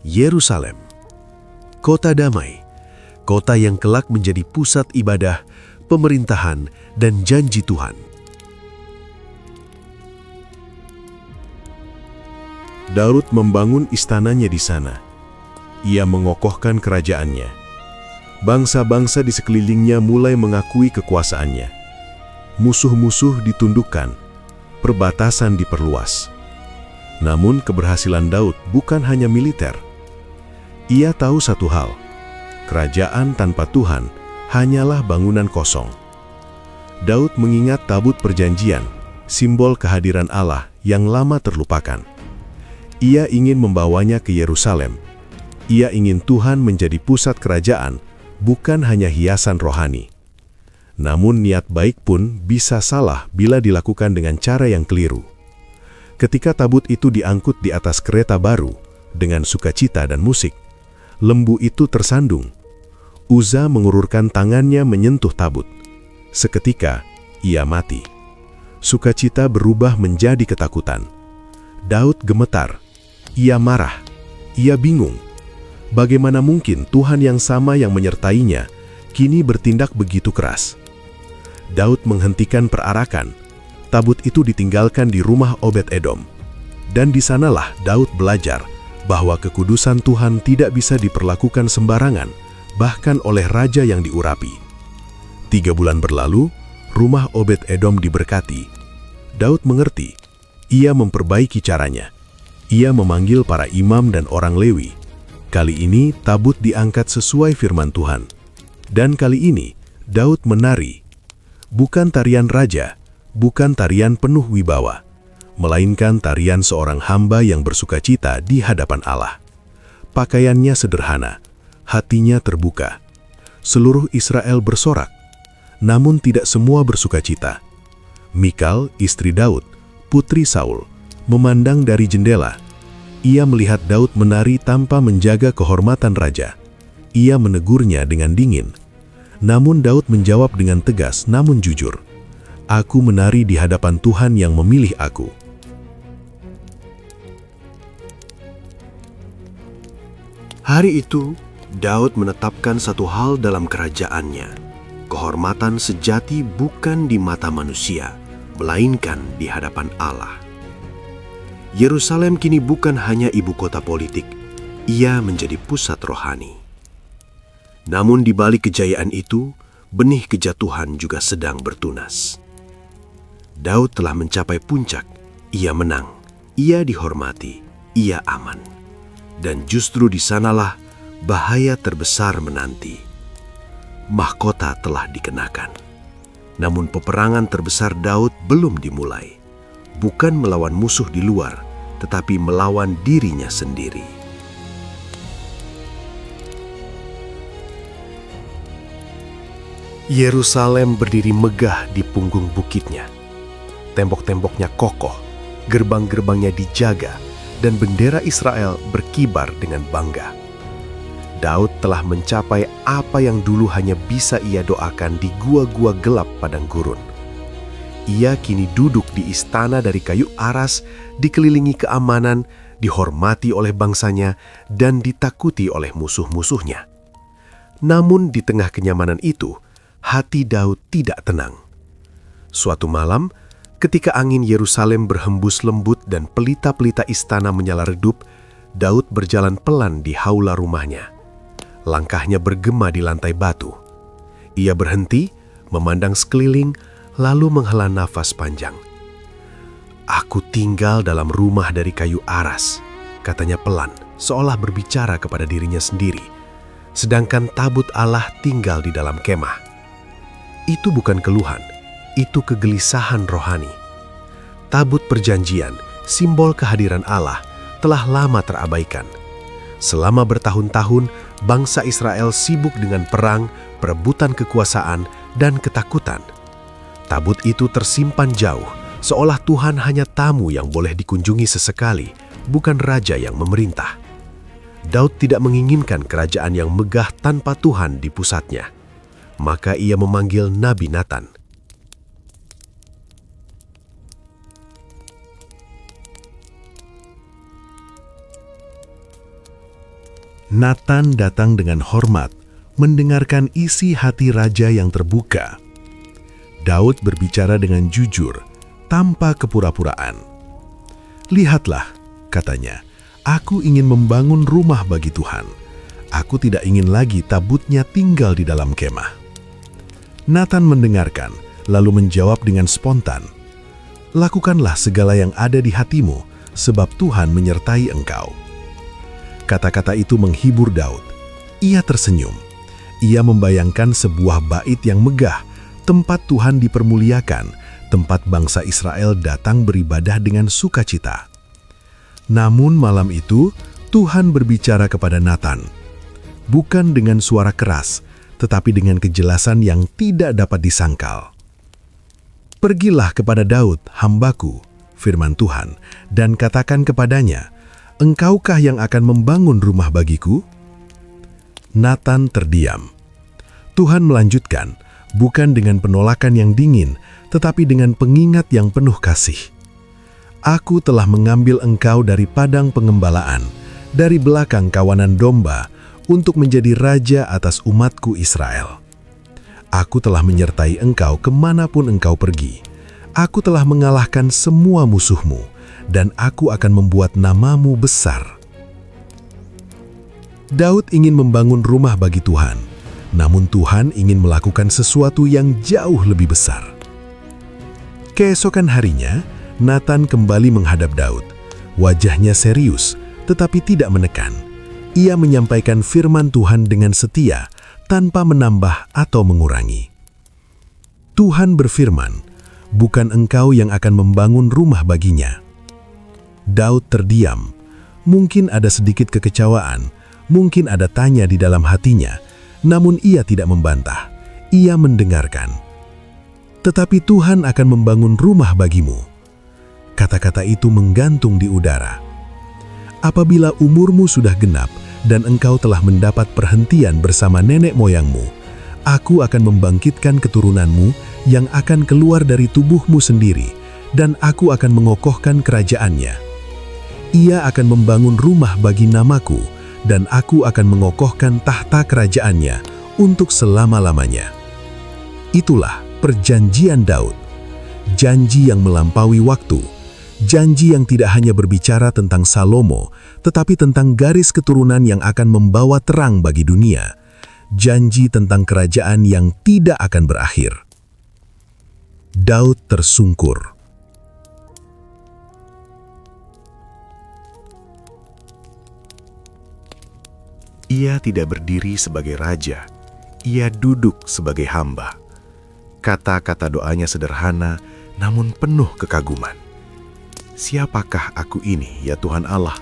Yerusalem. Kota damai, kota yang kelak menjadi pusat ibadah, pemerintahan, dan janji Tuhan. Daud membangun istananya di sana. Ia mengokohkan kerajaannya. Bangsa-bangsa di sekelilingnya mulai mengakui kekuasaannya. Musuh-musuh ditundukkan, perbatasan diperluas. Namun keberhasilan Daud bukan hanya militer. Ia tahu satu hal, kerajaan tanpa Tuhan hanyalah bangunan kosong. Daud mengingat tabut perjanjian, simbol kehadiran Allah yang lama terlupakan. Ia ingin membawanya ke Yerusalem. Ia ingin Tuhan menjadi pusat kerajaan, bukan hanya hiasan rohani. Namun niat baik pun bisa salah bila dilakukan dengan cara yang keliru. Ketika tabut itu diangkut di atas kereta baru, dengan sukacita dan musik, lembu itu tersandung. Uza mengulurkan tangannya menyentuh tabut. Seketika, ia mati. Sukacita berubah menjadi ketakutan. Daud gemetar. Ia marah. Ia bingung. Bagaimana mungkin Tuhan yang sama yang menyertainya kini bertindak begitu keras? Daud menghentikan perarakan. Tabut itu ditinggalkan di rumah Obed-Edom. Dan di sanalah Daud belajar bahwa kekudusan Tuhan tidak bisa diperlakukan sembarangan, bahkan oleh raja yang diurapi. 3 bulan berlalu, rumah Obed-Edom diberkati. Daud mengerti. Ia memperbaiki caranya. Ia memanggil para imam dan orang Lewi. Kali ini tabut diangkat sesuai firman Tuhan. Dan kali ini Daud menari. Bukan tarian raja, bukan tarian penuh wibawa, melainkan tarian seorang hamba yang bersukacita di hadapan Allah. Pakaiannya sederhana, hatinya terbuka. Seluruh Israel bersorak, namun tidak semua bersukacita. Mikal, istri Daud, putri Saul, memandang dari jendela. Ia melihat Daud menari tanpa menjaga kehormatan raja. Ia menegurnya dengan dingin. Namun Daud menjawab dengan tegas namun jujur, "Aku menari di hadapan Tuhan yang memilih aku." Hari itu, Daud menetapkan satu hal dalam kerajaannya. Kehormatan sejati bukan di mata manusia, melainkan di hadapan Allah. Yerusalem kini bukan hanya ibu kota politik, ia menjadi pusat rohani. Namun di balik kejayaan itu, benih kejatuhan juga sedang bertunas. Daud telah mencapai puncak, ia menang, ia dihormati, ia aman. Dan justru di sanalah bahaya terbesar menanti. Mahkota telah dikenakan. Namun peperangan terbesar Daud belum dimulai. Bukan melawan musuh di luar, tetapi melawan dirinya sendiri. Yerusalem berdiri megah di punggung bukitnya. Tembok-temboknya kokoh, gerbang-gerbangnya dijaga, dan bendera Israel berkibar dengan bangga. Daud telah mencapai apa yang dulu hanya bisa ia doakan di gua-gua gelap padang gurun. Ia kini duduk di istana dari kayu aras, dikelilingi keamanan, dihormati oleh bangsanya, dan ditakuti oleh musuh-musuhnya. Namun di tengah kenyamanan itu, hati Daud tidak tenang. Suatu malam, ketika angin Yerusalem berhembus lembut dan pelita-pelita istana menyala redup, Daud berjalan pelan di haula rumahnya. Langkahnya bergema di lantai batu. Ia berhenti, memandang sekeliling, lalu menghela nafas panjang. "Aku tinggal dalam rumah dari kayu aras," katanya pelan, seolah berbicara kepada dirinya sendiri. Sedangkan tabut Allah tinggal di dalam kemah. Itu bukan keluhan, itu kegelisahan rohani. Tabut perjanjian, simbol kehadiran Allah, telah lama terabaikan. Selama bertahun-tahun, bangsa Israel sibuk dengan perang, perebutan kekuasaan, dan ketakutan. Tabut itu tersimpan jauh, seolah Tuhan hanya tamu yang boleh dikunjungi sesekali, bukan raja yang memerintah. Daud tidak menginginkan kerajaan yang megah tanpa Tuhan di pusatnya. Maka ia memanggil Nabi Natan. Natan datang dengan hormat, mendengarkan isi hati raja yang terbuka. Daud berbicara dengan jujur, tanpa kepura-puraan. "Lihatlah," katanya, "aku ingin membangun rumah bagi Tuhan. Aku tidak ingin lagi tabutnya tinggal di dalam kemah." Natan mendengarkan, lalu menjawab dengan spontan, "Lakukanlah segala yang ada di hatimu, sebab Tuhan menyertai engkau." Kata-kata itu menghibur Daud. Ia tersenyum. Ia membayangkan sebuah bait yang megah, tempat Tuhan dipermuliakan, tempat bangsa Israel datang beribadah dengan sukacita. Namun malam itu, Tuhan berbicara kepada Natan, bukan dengan suara keras, tetapi dengan kejelasan yang tidak dapat disangkal. "Pergilah kepada Daud, hambaku," firman Tuhan, "dan katakan kepadanya, Engkaukah yang akan membangun rumah bagiku?" Natan terdiam. Tuhan melanjutkan, bukan dengan penolakan yang dingin, tetapi dengan pengingat yang penuh kasih. Aku telah mengambil engkau dari padang pengembalaan, dari belakang kawanan domba, untuk menjadi raja atas umatku Israel. Aku telah menyertai engkau kemanapun engkau pergi. Aku telah mengalahkan semua musuhmu, dan aku akan membuat namamu besar. Daud ingin membangun rumah bagi Tuhan, namun Tuhan ingin melakukan sesuatu yang jauh lebih besar. Keesokan harinya, Nathan kembali menghadap Daud. Wajahnya serius, tetapi tidak menekan. Ia menyampaikan firman Tuhan dengan setia, tanpa menambah atau mengurangi. Tuhan berfirman, bukan engkau yang akan membangun rumah baginya. Daud terdiam. Mungkin ada sedikit kekecewaan, mungkin ada tanya di dalam hatinya, namun ia tidak membantah. Ia mendengarkan. Tetapi Tuhan akan membangun rumah bagimu. Kata-kata itu menggantung di udara. Apabila umurmu sudah genap dan engkau telah mendapat perhentian bersama nenek moyangmu, aku akan membangkitkan keturunanmu yang akan keluar dari tubuhmu sendiri, dan aku akan mengokohkan kerajaannya. Ia akan membangun rumah bagi namaku, dan aku akan mengokohkan tahta kerajaannya untuk selama-lamanya. Itulah perjanjian Daud, janji yang melampaui waktu, janji yang tidak hanya berbicara tentang Salomo, tetapi tentang garis keturunan yang akan membawa terang bagi dunia, janji tentang kerajaan yang tidak akan berakhir. Daud tersungkur. Ia tidak berdiri sebagai raja, ia duduk sebagai hamba. Kata-kata doanya sederhana, namun penuh kekaguman. Siapakah aku ini, ya Tuhan Allah,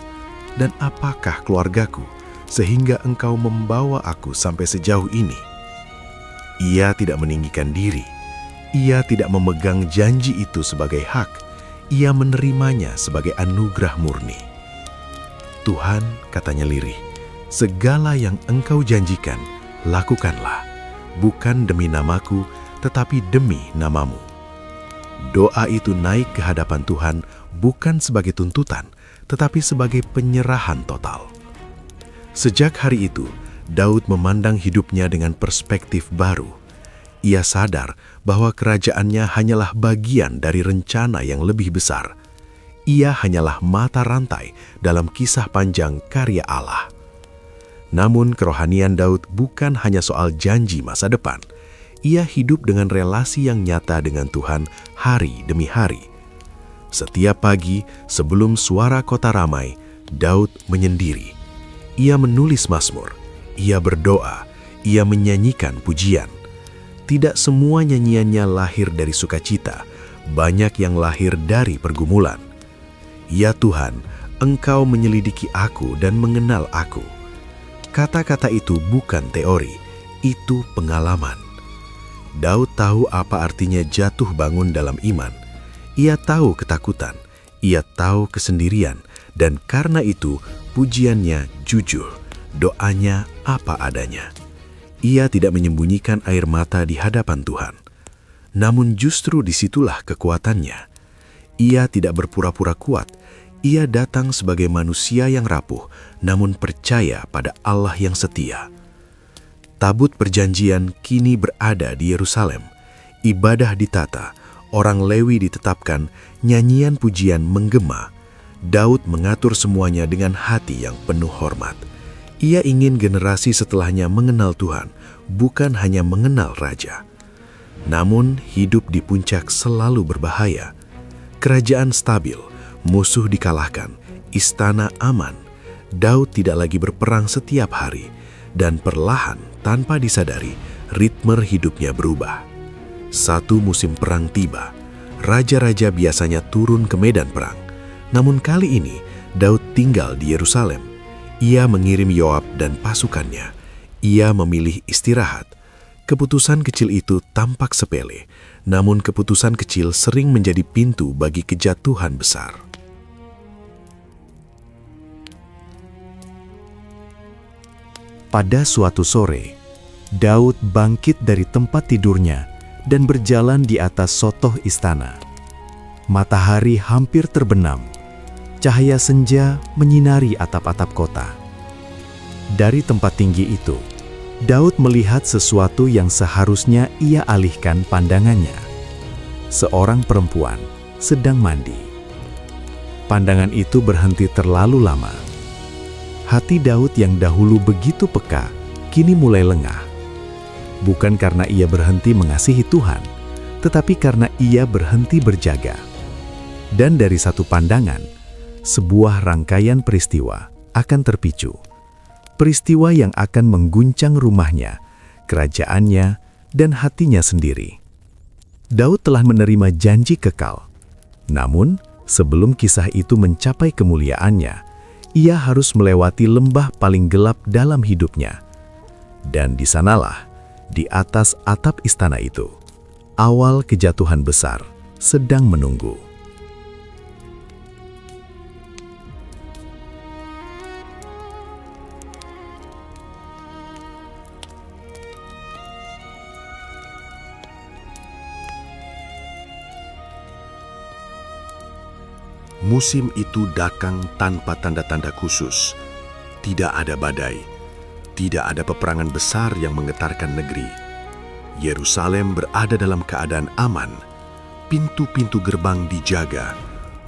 dan apakah keluargaku, sehingga Engkau membawa aku sampai sejauh ini? Ia tidak meninggikan diri, ia tidak memegang janji itu sebagai hak, ia menerimanya sebagai anugerah murni. Tuhan, katanya lirih, segala yang Engkau janjikan, lakukanlah, bukan demi namaku, tetapi demi namamu. Doa itu naik ke hadapan Tuhan bukan sebagai tuntutan, tetapi sebagai penyerahan total. Sejak hari itu, Daud memandang hidupnya dengan perspektif baru. Ia sadar bahwa kerajaannya hanyalah bagian dari rencana yang lebih besar. Ia hanyalah mata rantai dalam kisah panjang karya Allah. Namun kerohanian Daud bukan hanya soal janji masa depan. Ia hidup dengan relasi yang nyata dengan Tuhan hari demi hari. Setiap pagi sebelum suara kota ramai, Daud menyendiri. Ia menulis mazmur, ia berdoa, ia menyanyikan pujian. Tidak semua nyanyiannya lahir dari sukacita, banyak yang lahir dari pergumulan. Ya Tuhan, Engkau menyelidiki aku dan mengenal aku. Kata-kata itu bukan teori, itu pengalaman. Daud tahu apa artinya jatuh bangun dalam iman. Ia tahu ketakutan, ia tahu kesendirian, dan karena itu pujiannya jujur, doanya apa adanya. Ia tidak menyembunyikan air mata di hadapan Tuhan. Namun justru disitulah kekuatannya. Ia tidak berpura-pura kuat, ia datang sebagai manusia yang rapuh, namun percaya pada Allah yang setia. Tabut perjanjian kini berada di Yerusalem. Ibadah ditata, orang Lewi ditetapkan, nyanyian pujian menggema. Daud mengatur semuanya dengan hati yang penuh hormat. Ia ingin generasi setelahnya mengenal Tuhan, bukan hanya mengenal raja. Namun hidup di puncak selalu berbahaya. Kerajaan stabil, musuh dikalahkan, istana aman. Daud tidak lagi berperang setiap hari, dan perlahan tanpa disadari, ritme hidupnya berubah. Satu musim perang tiba, raja-raja biasanya turun ke medan perang. Namun kali ini, Daud tinggal di Yerusalem. Ia mengirim Yoab dan pasukannya. Ia memilih istirahat. Keputusan kecil itu tampak sepele, namun keputusan kecil sering menjadi pintu bagi kejatuhan besar. Pada suatu sore, Daud bangkit dari tempat tidurnya dan berjalan di atas sotoh istana. Matahari hampir terbenam. Cahaya senja menyinari atap-atap kota. Dari tempat tinggi itu, Daud melihat sesuatu yang seharusnya ia alihkan pandangannya. Seorang perempuan sedang mandi. Pandangan itu berhenti terlalu lama. Hati Daud yang dahulu begitu peka, kini mulai lengah. Bukan karena ia berhenti mengasihi Tuhan, tetapi karena ia berhenti berjaga. Dan dari satu pandangan, sebuah rangkaian peristiwa akan terpicu. Peristiwa yang akan mengguncang rumahnya, kerajaannya, dan hatinya sendiri. Daud telah menerima janji kekal. Namun, sebelum kisah itu mencapai kemuliaannya, ia harus melewati lembah paling gelap dalam hidupnya. Dan di sanalah, di atas atap istana itu, awal kejatuhan besar sedang menunggu. Musim itu datang tanpa tanda-tanda khusus. Tidak ada badai, tidak ada peperangan besar yang menggetarkan negeri. Yerusalem berada dalam keadaan aman. Pintu-pintu gerbang dijaga.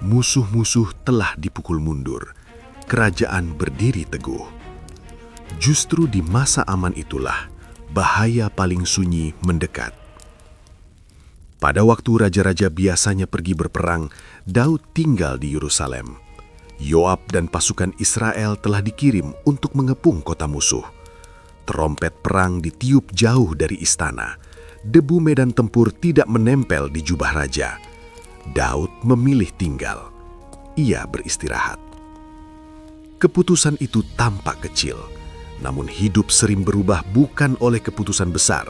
Musuh-musuh telah dipukul mundur. Kerajaan berdiri teguh. Justru di masa aman itulah bahaya paling sunyi mendekat. Pada waktu raja-raja biasanya pergi berperang, Daud tinggal di Yerusalem. Yoab dan pasukan Israel telah dikirim untuk mengepung kota musuh. Trompet perang ditiup jauh dari istana. Debu medan tempur tidak menempel di jubah raja. Daud memilih tinggal. Ia beristirahat. Keputusan itu tampak kecil, namun hidup sering berubah bukan oleh keputusan besar,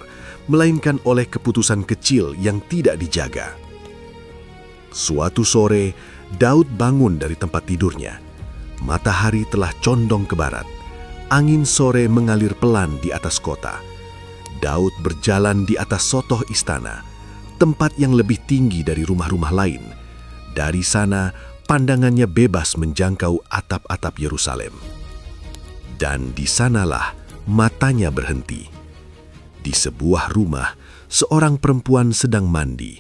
melainkan oleh keputusan kecil yang tidak dijaga. Suatu sore, Daud bangun dari tempat tidurnya. Matahari telah condong ke barat. Angin sore mengalir pelan di atas kota. Daud berjalan di atas sotoh istana, tempat yang lebih tinggi dari rumah-rumah lain. Dari sana, pandangannya bebas menjangkau atap-atap Yerusalem. Dan di sanalah matanya berhenti. Di sebuah rumah, seorang perempuan sedang mandi.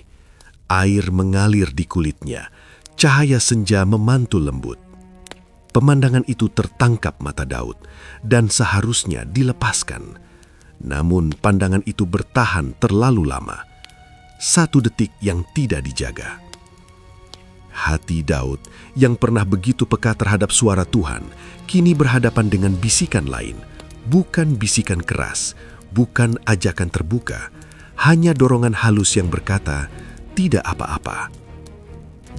Air mengalir di kulitnya, cahaya senja memantul lembut. Pemandangan itu tertangkap mata Daud dan seharusnya dilepaskan. Namun pandangan itu bertahan terlalu lama. 1 detik yang tidak dijaga. Hati Daud yang pernah begitu peka terhadap suara Tuhan, kini berhadapan dengan bisikan lain. Bukan bisikan keras, bukan ajakan terbuka, hanya dorongan halus yang berkata, "Tidak apa-apa."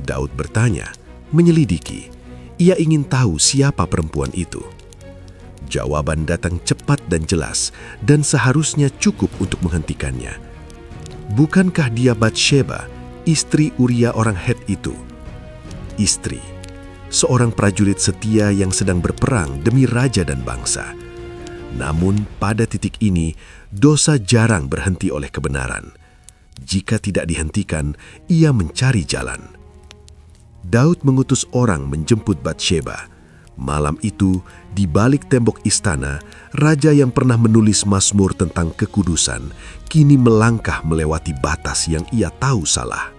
Daud bertanya, menyelidiki. Ia ingin tahu siapa perempuan itu. Jawaban datang cepat dan jelas, dan seharusnya cukup untuk menghentikannya. Bukankah dia Batsheba, istri Uria orang Het itu? Istri, seorang prajurit setia yang sedang berperang demi raja dan bangsa. Namun pada titik ini, dosa jarang berhenti oleh kebenaran. Jika tidak dihentikan, ia mencari jalan. Daud mengutus orang menjemput Batsheba. Malam itu, di balik tembok istana, raja yang pernah menulis mazmur tentang kekudusan, kini melangkah melewati batas yang ia tahu salah.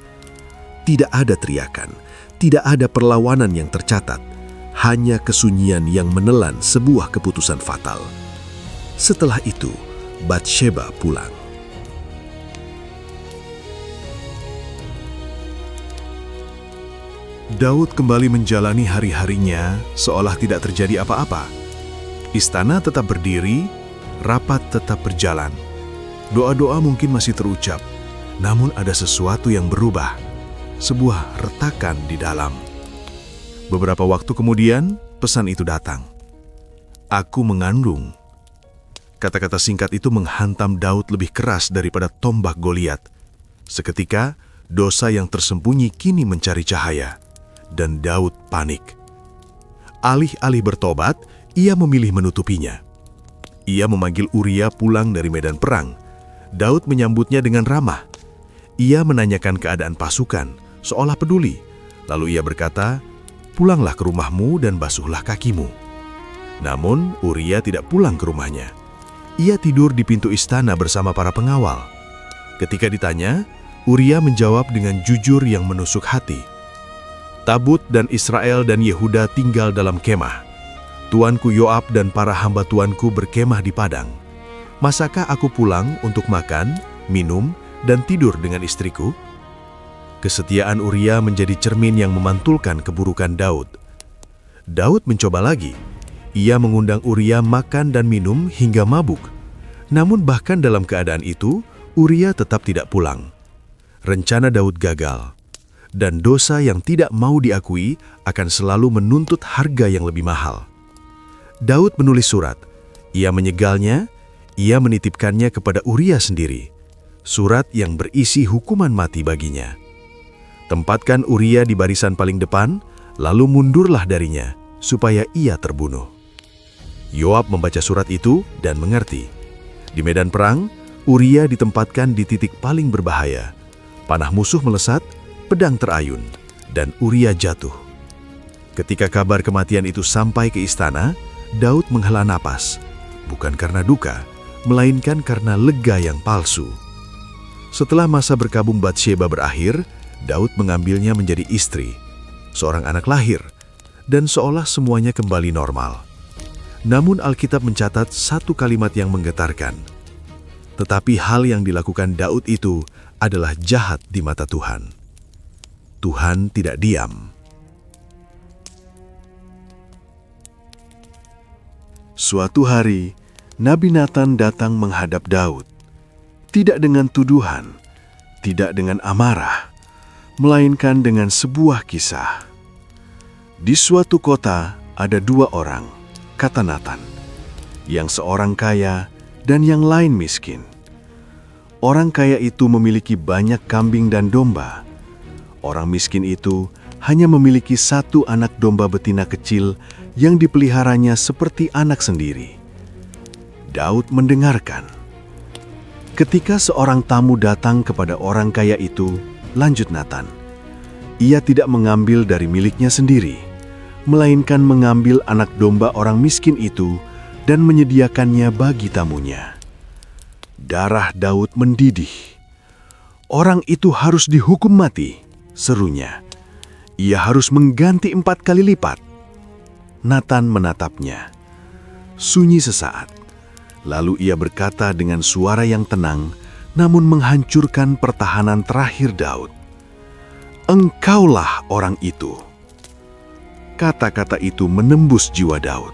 Tidak ada teriakan, tidak ada perlawanan yang tercatat, hanya kesunyian yang menelan sebuah keputusan fatal. Setelah itu, Batsheba pulang. Daud kembali menjalani hari-harinya seolah tidak terjadi apa-apa. Istana tetap berdiri, rapat tetap berjalan. Doa-doa mungkin masih terucap, namun ada sesuatu yang berubah. Sebuah retakan di dalam. Beberapa waktu kemudian, pesan itu datang. "Aku mengandung." Kata-kata singkat itu menghantam Daud lebih keras daripada tombak Goliat. Seketika, dosa yang tersembunyi kini mencari cahaya. Dan Daud panik. Alih-alih bertobat, ia memilih menutupinya. Ia memanggil Uria pulang dari medan perang. Daud menyambutnya dengan ramah. Ia menanyakan keadaan pasukan, seolah peduli. Lalu ia berkata, "Pulanglah ke rumahmu dan basuhlah kakimu." Namun, Uria tidak pulang ke rumahnya. Ia tidur di pintu istana bersama para pengawal. Ketika ditanya, Uria menjawab dengan jujur yang menusuk hati. Tabut dan Israel dan Yehuda tinggal dalam kemah. Tuanku Yoab dan para hamba tuanku berkemah di padang. Masakah aku pulang untuk makan, minum, dan tidur dengan istriku? Kesetiaan Uria menjadi cermin yang memantulkan keburukan Daud. Daud mencoba lagi. Ia mengundang Uria makan dan minum hingga mabuk. Namun bahkan dalam keadaan itu, Uria tetap tidak pulang. Rencana Daud gagal. Dan dosa yang tidak mau diakui akan selalu menuntut harga yang lebih mahal. Daud menulis surat. Ia menyegalnya, ia menitipkannya kepada Uria sendiri. Surat yang berisi hukuman mati baginya. Tempatkan Uria di barisan paling depan, lalu mundurlah darinya, supaya ia terbunuh. Yoab membaca surat itu dan mengerti. Di medan perang, Uria ditempatkan di titik paling berbahaya. Panah musuh melesat, pedang terayun, dan Uria jatuh. Ketika kabar kematian itu sampai ke istana, Daud menghela napas, bukan karena duka, melainkan karena lega yang palsu. Setelah masa berkabung Batsheba berakhir, Daud mengambilnya menjadi istri. Seorang anak lahir, dan seolah semuanya kembali normal. Namun Alkitab mencatat satu kalimat yang menggetarkan. Tetapi hal yang dilakukan Daud itu adalah jahat di mata Tuhan. Tuhan tidak diam. Suatu hari, Nabi Natan datang menghadap Daud. Tidak dengan tuduhan, tidak dengan amarah, melainkan dengan sebuah kisah. Di suatu kota ada dua orang, kata Natan, yang seorang kaya dan yang lain miskin. Orang kaya itu memiliki banyak kambing dan domba. Orang miskin itu hanya memiliki satu anak domba betina kecil yang dipeliharanya seperti anak sendiri. Daud mendengarkan. Ketika seorang tamu datang kepada orang kaya itu, lanjut Natan, ia tidak mengambil dari miliknya sendiri, melainkan mengambil anak domba orang miskin itu dan menyediakannya bagi tamunya. Darah Daud mendidih. Orang itu harus dihukum mati, serunya. Ia harus mengganti 4 kali lipat. Natan menatapnya. Sunyi sesaat. Lalu ia berkata dengan suara yang tenang, namun menghancurkan pertahanan terakhir Daud. "Engkaulah orang itu." Kata-kata itu menembus jiwa Daud.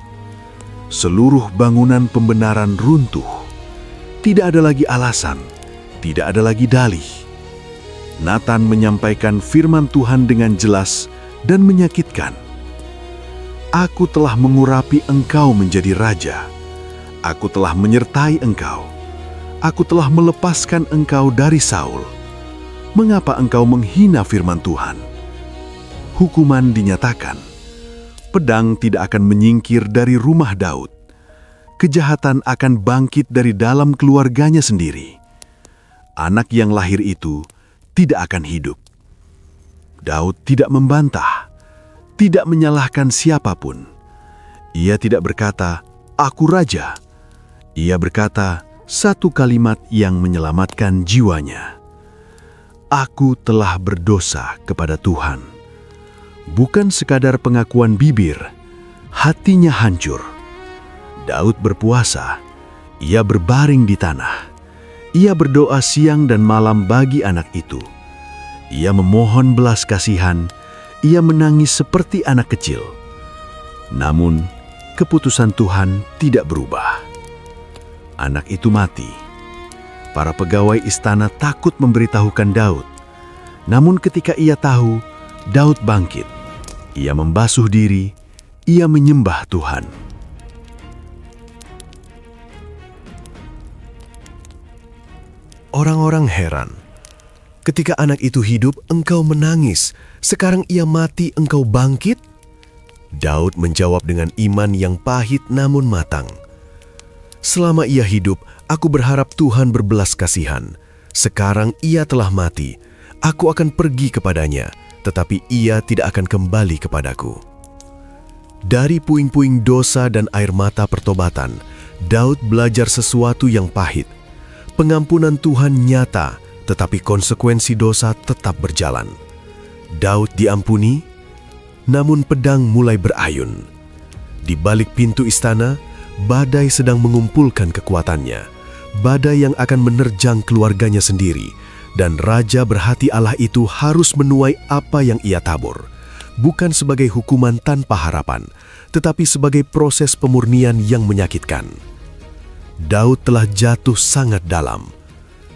Seluruh bangunan pembenaran runtuh. Tidak ada lagi alasan, tidak ada lagi dalih. Natan menyampaikan firman Tuhan dengan jelas dan menyakitkan. "Aku telah mengurapi engkau menjadi raja. Aku telah menyertai engkau. Aku telah melepaskan engkau dari Saul. Mengapa engkau menghina firman Tuhan?" Hukuman dinyatakan. Pedang tidak akan menyingkir dari rumah Daud. Kejahatan akan bangkit dari dalam keluarganya sendiri. Anak yang lahir itu tidak akan hidup. Daud tidak membantah, tidak menyalahkan siapapun. Ia tidak berkata, "Aku raja." Ia berkata satu kalimat yang menyelamatkan jiwanya. "Aku telah berdosa kepada Tuhan." Bukan sekadar pengakuan bibir, hatinya hancur. Daud berpuasa, ia berbaring di tanah. Ia berdoa siang dan malam bagi anak itu. Ia memohon belas kasihan, ia menangis seperti anak kecil. Namun, keputusan Tuhan tidak berubah. Anak itu mati. Para pegawai istana takut memberitahukan Daud. Namun ketika ia tahu, Daud bangkit. Ia membasuh diri, ia menyembah Tuhan. Orang-orang heran. Ketika anak itu hidup, engkau menangis. Sekarang ia mati, engkau bangkit? Daud menjawab dengan iman yang pahit namun matang. Selama ia hidup, aku berharap Tuhan berbelas kasihan. Sekarang ia telah mati, aku akan pergi kepadanya, tetapi ia tidak akan kembali kepadaku." Dari puing-puing dosa dan air mata pertobatan, Daud belajar sesuatu yang pahit. Pengampunan Tuhan nyata, tetapi konsekuensi dosa tetap berjalan. Daud diampuni, namun pedang mulai berayun. Di balik pintu istana, badai sedang mengumpulkan kekuatannya. Badai yang akan menerjang keluarganya sendiri, dan raja berhati Allah itu harus menuai apa yang ia tabur. Bukan sebagai hukuman tanpa harapan, tetapi sebagai proses pemurnian yang menyakitkan. Daud telah jatuh sangat dalam.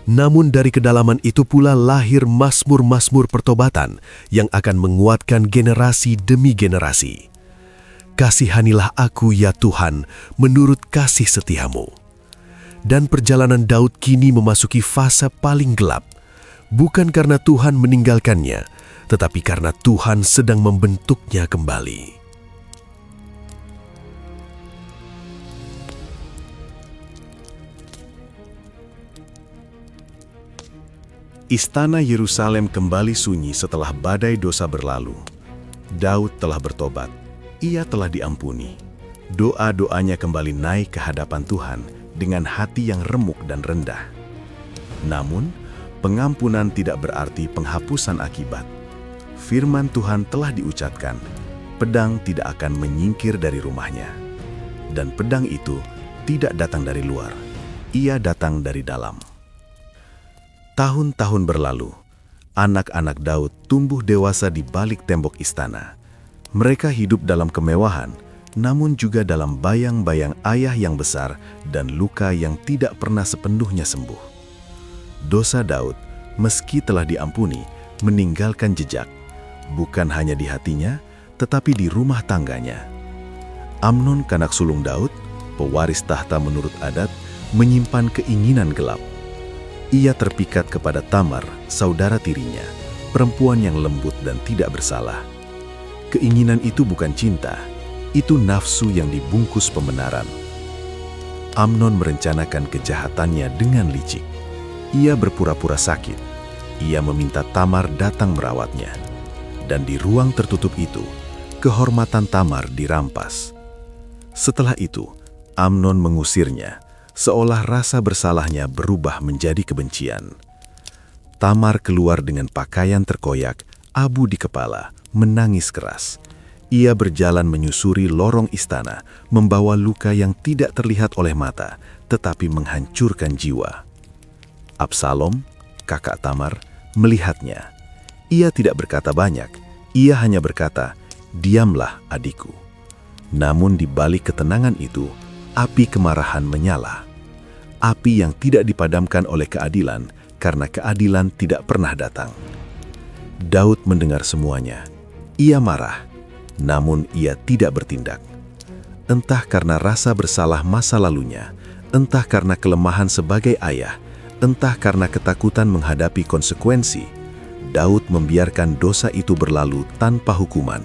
Namun dari kedalaman itu pula lahir mazmur-mazmur pertobatan yang akan menguatkan generasi demi generasi. "Kasihanilah aku ya Tuhan, menurut kasih setiamu." Dan perjalanan Daud kini memasuki fase paling gelap, bukan karena Tuhan meninggalkannya, tetapi karena Tuhan sedang membentuknya kembali. Istana Yerusalem kembali sunyi setelah badai dosa berlalu. Daud telah bertobat, ia telah diampuni. Doa-doanya kembali naik ke hadapan Tuhan dengan hati yang remuk dan rendah. Namun, pengampunan tidak berarti penghapusan akibat. Firman Tuhan telah diucapkan, pedang tidak akan menyingkir dari rumahnya. Dan pedang itu tidak datang dari luar, ia datang dari dalam. Tahun-tahun berlalu, anak-anak Daud tumbuh dewasa di balik tembok istana. Mereka hidup dalam kemewahan, namun juga dalam bayang-bayang ayah yang besar dan luka yang tidak pernah sepenuhnya sembuh. Dosa Daud, meski telah diampuni, meninggalkan jejak, bukan hanya di hatinya, tetapi di rumah tangganya. Amnon, kanak sulung Daud, pewaris tahta menurut adat, menyimpan keinginan gelap. Ia terpikat kepada Tamar, saudara tirinya, perempuan yang lembut dan tidak bersalah. Keinginan itu bukan cinta, itu nafsu yang dibungkus pembenaran. Amnon merencanakan kejahatannya dengan licik. Ia berpura-pura sakit. Ia meminta Tamar datang merawatnya. Dan di ruang tertutup itu, kehormatan Tamar dirampas. Setelah itu, Amnon mengusirnya, seolah rasa bersalahnya berubah menjadi kebencian. Tamar keluar dengan pakaian terkoyak, abu di kepala, menangis keras. Ia berjalan menyusuri lorong istana, membawa luka yang tidak terlihat oleh mata, tetapi menghancurkan jiwa. Absalom, kakak Tamar, melihatnya. Ia tidak berkata banyak, ia hanya berkata, "Diamlah adikku." Namun di balik ketenangan itu, api kemarahan menyala. Api yang tidak dipadamkan oleh keadilan, karena keadilan tidak pernah datang. Daud mendengar semuanya. Ia marah, namun ia tidak bertindak. Entah karena rasa bersalah masa lalunya, entah karena kelemahan sebagai ayah, entah karena ketakutan menghadapi konsekuensi, Daud membiarkan dosa itu berlalu tanpa hukuman,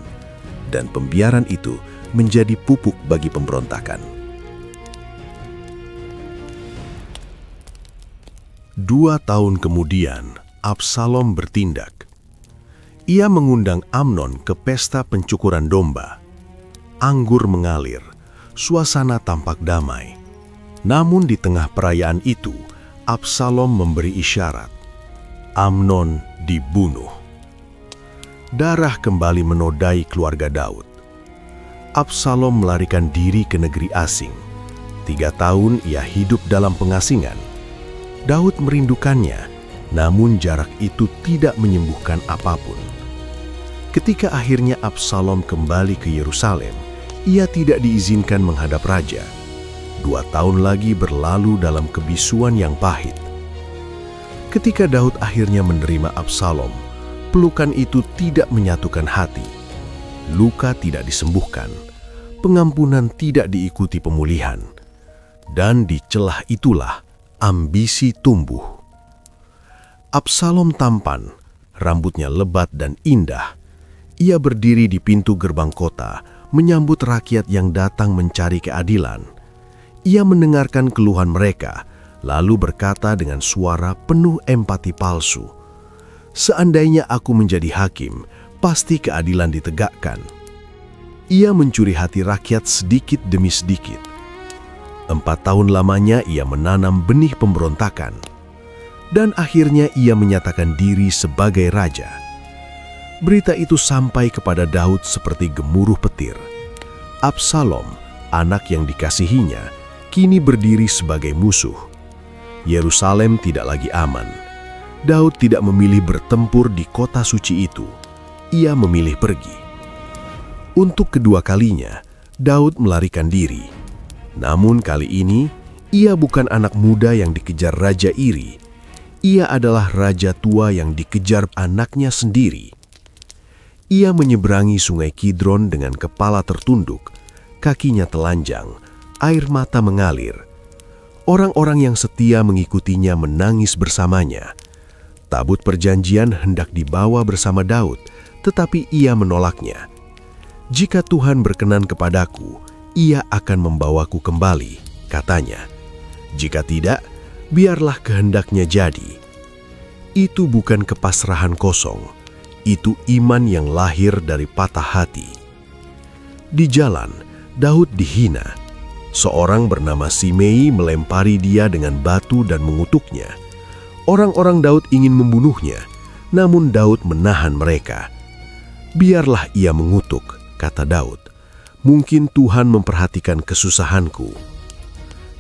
dan pembiaran itu menjadi pupuk bagi pemberontakan. 2 tahun kemudian, Absalom bertindak. Ia mengundang Amnon ke pesta pencukuran domba. Anggur mengalir, suasana tampak damai. Namun di tengah perayaan itu, Absalom memberi isyarat. Amnon dibunuh. Darah kembali menodai keluarga Daud. Absalom melarikan diri ke negeri asing. 3 tahun ia hidup dalam pengasingan. Daud merindukannya, namun jarak itu tidak menyembuhkan apapun. Ketika akhirnya Absalom kembali ke Yerusalem, ia tidak diizinkan menghadap raja. 2 tahun lagi berlalu dalam kebisuan yang pahit. Ketika Daud akhirnya menerima Absalom, pelukan itu tidak menyatukan hati. Luka tidak disembuhkan, pengampunan tidak diikuti pemulihan. Dan di celah itulah ambisi tumbuh. Absalom tampan, rambutnya lebat dan indah. Ia berdiri di pintu gerbang kota, menyambut rakyat yang datang mencari keadilan. Ia mendengarkan keluhan mereka, lalu berkata dengan suara penuh empati palsu, "Seandainya aku menjadi hakim, pasti keadilan ditegakkan." Ia mencuri hati rakyat sedikit demi sedikit. 4 tahun lamanya ia menanam benih pemberontakan. Dan akhirnya ia menyatakan diri sebagai raja. Berita itu sampai kepada Daud seperti gemuruh petir. Absalom, anak yang dikasihinya, kini berdiri sebagai musuh. Yerusalem tidak lagi aman. Daud tidak memilih bertempur di kota suci itu. Ia memilih pergi. Untuk kedua kalinya, Daud melarikan diri. Namun kali ini, ia bukan anak muda yang dikejar raja iri. Ia adalah raja tua yang dikejar anaknya sendiri. Ia menyeberangi sungai Kidron dengan kepala tertunduk, kakinya telanjang, air mata mengalir. Orang-orang yang setia mengikutinya menangis bersamanya. Tabut perjanjian hendak dibawa bersama Daud, tetapi ia menolaknya. "Jika Tuhan berkenan kepadaku, ia akan membawaku kembali," katanya. "Jika tidak, biarlah kehendaknya jadi." Itu bukan kepasrahan kosong, itu iman yang lahir dari patah hati. Di jalan, Daud dihina. Seorang bernama Simei melempari dia dengan batu dan mengutuknya. Orang-orang Daud ingin membunuhnya, namun Daud menahan mereka. "Biarlah ia mengutuk," kata Daud. "Mungkin Tuhan memperhatikan kesusahanku."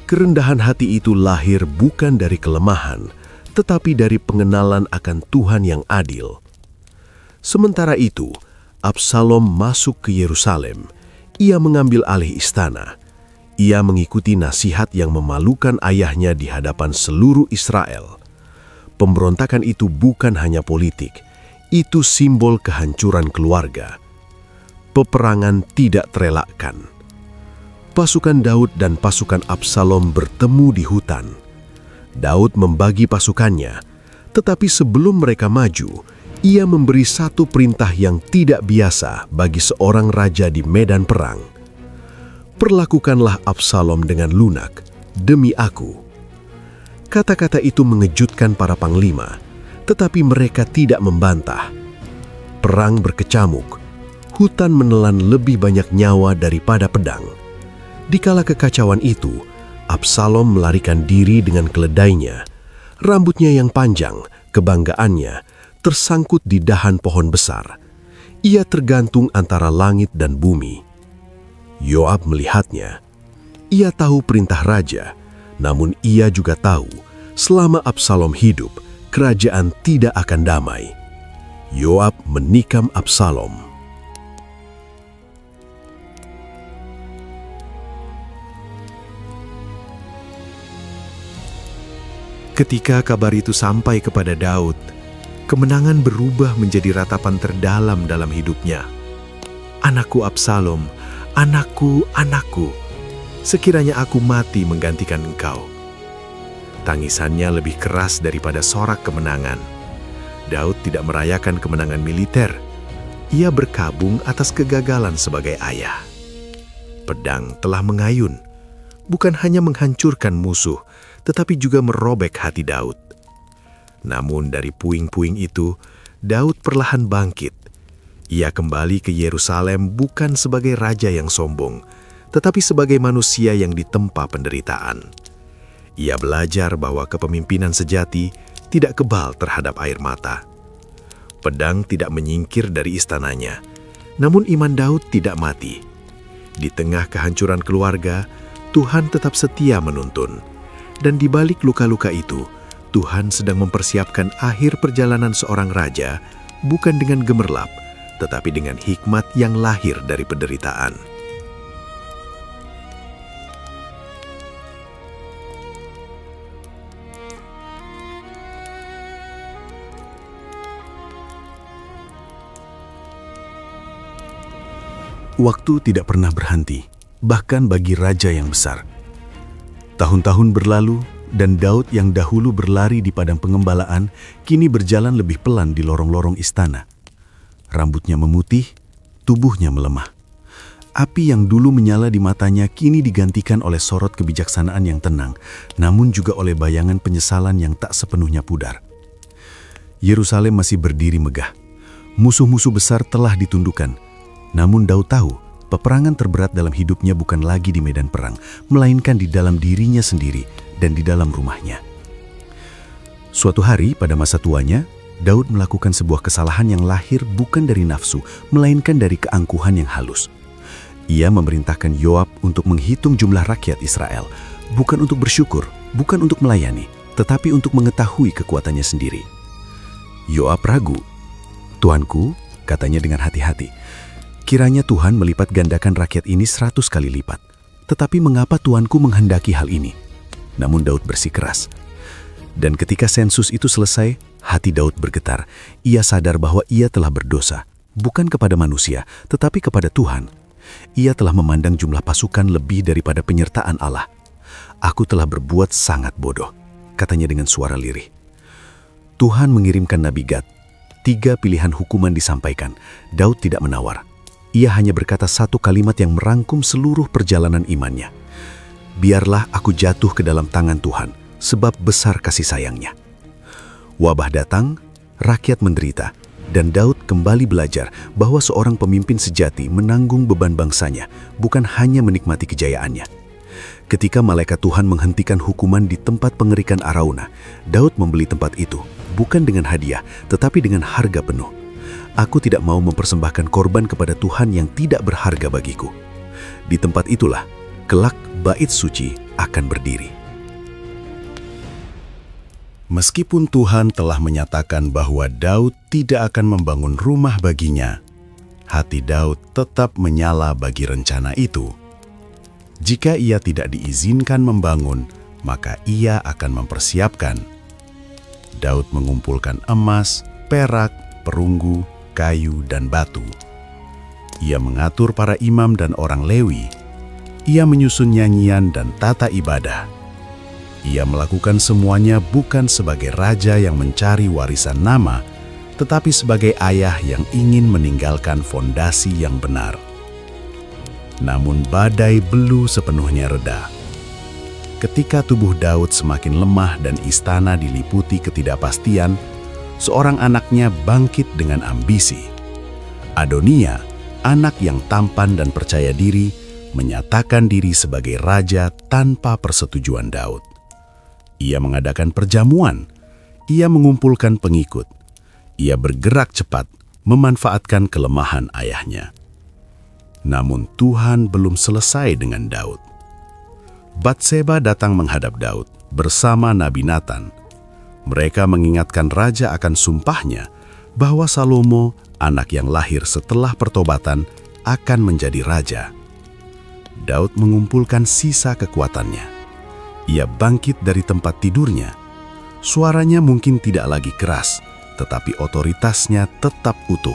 Kerendahan hati itu lahir bukan dari kelemahan, tetapi dari pengenalan akan Tuhan yang adil. Sementara itu, Absalom masuk ke Yerusalem. Ia mengambil alih istana. Ia mengikuti nasihat yang memalukan ayahnya di hadapan seluruh Israel. Pemberontakan itu bukan hanya politik, itu simbol kehancuran keluarga. Peperangan tidak terelakkan. Pasukan Daud dan pasukan Absalom bertemu di hutan. Daud membagi pasukannya, tetapi sebelum mereka maju, ia memberi satu perintah yang tidak biasa bagi seorang raja di medan perang. "Perlakukanlah Absalom dengan lunak, demi aku." Kata-kata itu mengejutkan para panglima, tetapi mereka tidak membantah. Perang berkecamuk. Hutan menelan lebih banyak nyawa daripada pedang. Di kala kekacauan itu, Absalom melarikan diri dengan keledainya. Rambutnya yang panjang, kebanggaannya, tersangkut di dahan pohon besar. Ia tergantung antara langit dan bumi. Yoab melihatnya. Ia tahu perintah raja, namun ia juga tahu selama Absalom hidup, kerajaan tidak akan damai. Yoab menikam Absalom. Ketika kabar itu sampai kepada Daud, kemenangan berubah menjadi ratapan terdalam dalam hidupnya. "Anakku Absalom, anakku, anakku, sekiranya aku mati menggantikan engkau." Tangisannya lebih keras daripada sorak kemenangan. Daud tidak merayakan kemenangan militer. Ia berkabung atas kegagalan sebagai ayah. Pedang telah mengayun, bukan hanya menghancurkan musuh, tetapi juga merobek hati Daud. Namun dari puing-puing itu, Daud perlahan bangkit. Ia kembali ke Yerusalem bukan sebagai raja yang sombong, tetapi sebagai manusia yang ditempa penderitaan. Ia belajar bahwa kepemimpinan sejati tidak kebal terhadap air mata. Pedang tidak menyingkir dari istananya, namun iman Daud tidak mati. Di tengah kehancuran keluarga, Tuhan tetap setia menuntun. Dan di balik luka-luka itu, Tuhan sedang mempersiapkan akhir perjalanan seorang raja, bukan dengan gemerlap, tetapi dengan hikmat yang lahir dari penderitaan. Waktu tidak pernah berhenti, bahkan bagi raja yang besar. Tahun-tahun berlalu, dan Daud yang dahulu berlari di padang pengembalaan, kini berjalan lebih pelan di lorong-lorong istana. Rambutnya memutih, tubuhnya melemah. Api yang dulu menyala di matanya kini digantikan oleh sorot kebijaksanaan yang tenang, namun juga oleh bayangan penyesalan yang tak sepenuhnya pudar. Yerusalem masih berdiri megah. Musuh-musuh besar telah ditundukkan. Namun Daud tahu, peperangan terberat dalam hidupnya bukan lagi di medan perang, melainkan di dalam dirinya sendiri dan di dalam rumahnya. Suatu hari pada masa tuanya, Daud melakukan sebuah kesalahan yang lahir bukan dari nafsu, melainkan dari keangkuhan yang halus. Ia memerintahkan Yoab untuk menghitung jumlah rakyat Israel, bukan untuk bersyukur, bukan untuk melayani, tetapi untuk mengetahui kekuatannya sendiri. Yoab ragu. "Tuanku," katanya dengan hati-hati, "kiranya Tuhan melipat gandakan rakyat ini 100 kali lipat. Tetapi mengapa tuanku menghendaki hal ini?" Namun Daud bersikeras. Dan ketika sensus itu selesai, hati Daud bergetar. Ia sadar bahwa ia telah berdosa, bukan kepada manusia, tetapi kepada Tuhan. Ia telah memandang jumlah pasukan lebih daripada penyertaan Allah. "Aku telah berbuat sangat bodoh," katanya dengan suara lirih. Tuhan mengirimkan Nabi Gad. 3 pilihan hukuman disampaikan. Daud tidak menawar. Ia hanya berkata satu kalimat yang merangkum seluruh perjalanan imannya. "Biarlah aku jatuh ke dalam tangan Tuhan, sebab besar kasih sayangnya." Wabah datang, rakyat menderita, dan Daud kembali belajar bahwa seorang pemimpin sejati menanggung beban bangsanya, bukan hanya menikmati kejayaannya. Ketika malaikat Tuhan menghentikan hukuman di tempat pengerikan Arauna, Daud membeli tempat itu, bukan dengan hadiah, tetapi dengan harga penuh. "Aku tidak mau mempersembahkan korban kepada Tuhan yang tidak berharga bagiku." Di tempat itulah, kelak bait suci akan berdiri. Meskipun Tuhan telah menyatakan bahwa Daud tidak akan membangun rumah baginya, hati Daud tetap menyala bagi rencana itu. Jika ia tidak diizinkan membangun, maka ia akan mempersiapkan. Daud mengumpulkan emas, perak, perunggu, kayu, dan batu. Ia mengatur para imam dan orang Lewi. Ia menyusun nyanyian dan tata ibadah. Ia melakukan semuanya bukan sebagai raja yang mencari warisan nama, tetapi sebagai ayah yang ingin meninggalkan fondasi yang benar. Namun badai belum sepenuhnya reda. Ketika tubuh Daud semakin lemah dan istana diliputi ketidakpastian, seorang anaknya bangkit dengan ambisi. Adonia, anak yang tampan dan percaya diri, menyatakan diri sebagai raja tanpa persetujuan Daud. Ia mengadakan perjamuan, ia mengumpulkan pengikut, ia bergerak cepat, memanfaatkan kelemahan ayahnya. Namun Tuhan belum selesai dengan Daud. Batseba datang menghadap Daud bersama Nabi Natan. Mereka mengingatkan raja akan sumpahnya bahwa Salomo, anak yang lahir setelah pertobatan, akan menjadi raja. Daud mengumpulkan sisa kekuatannya. Ia bangkit dari tempat tidurnya. Suaranya mungkin tidak lagi keras, tetapi otoritasnya tetap utuh.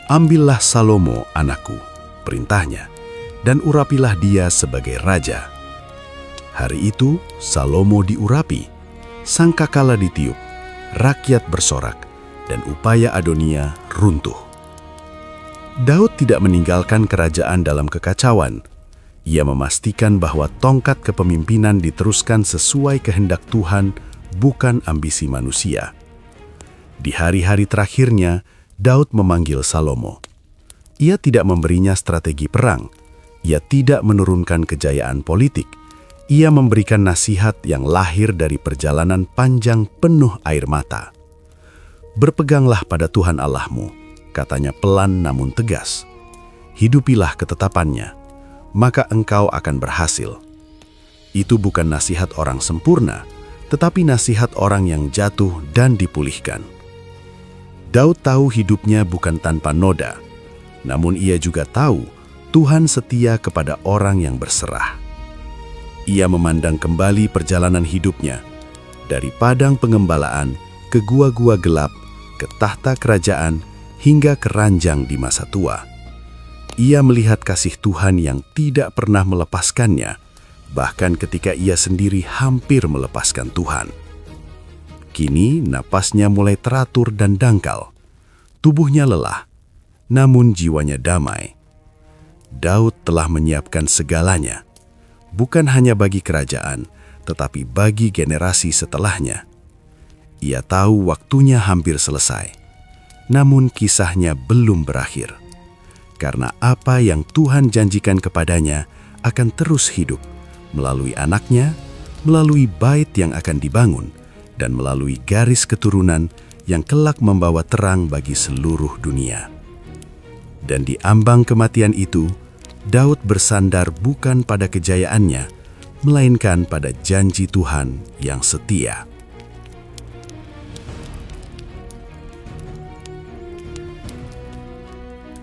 "Ambillah Salomo, anakku," perintahnya, "dan urapilah dia sebagai raja." Hari itu Salomo diurapi, sangkakala ditiup, rakyat bersorak, dan upaya Adonia runtuh. Daud tidak meninggalkan kerajaan dalam kekacauan. Ia memastikan bahwa tongkat kepemimpinan diteruskan sesuai kehendak Tuhan, bukan ambisi manusia. Di hari-hari terakhirnya, Daud memanggil Salomo. Ia tidak memberinya strategi perang. Ia tidak menurunkan kejayaan politik. Ia memberikan nasihat yang lahir dari perjalanan panjang penuh air mata. "Berpeganglah pada Tuhan Allahmu," katanya pelan namun tegas. "Hidupilah ketetapannya, maka engkau akan berhasil." Itu bukan nasihat orang sempurna, tetapi nasihat orang yang jatuh dan dipulihkan. Daud tahu hidupnya bukan tanpa noda, namun ia juga tahu Tuhan setia kepada orang yang berserah. Ia memandang kembali perjalanan hidupnya, dari padang pengembalaan ke gua-gua gelap, ke tahta kerajaan, hingga ke ranjang di masa tua. Ia melihat kasih Tuhan yang tidak pernah melepaskannya, bahkan ketika ia sendiri hampir melepaskan Tuhan. Kini napasnya mulai teratur dan dangkal. Tubuhnya lelah, namun jiwanya damai. Daud telah menyiapkan segalanya, bukan hanya bagi kerajaan, tetapi bagi generasi setelahnya. Ia tahu waktunya hampir selesai, namun kisahnya belum berakhir. Karena apa yang Tuhan janjikan kepadanya akan terus hidup melalui anaknya, melalui bait yang akan dibangun, dan melalui garis keturunan yang kelak membawa terang bagi seluruh dunia. Dan di ambang kematian itu, Daud bersandar bukan pada kejayaannya, melainkan pada janji Tuhan yang setia.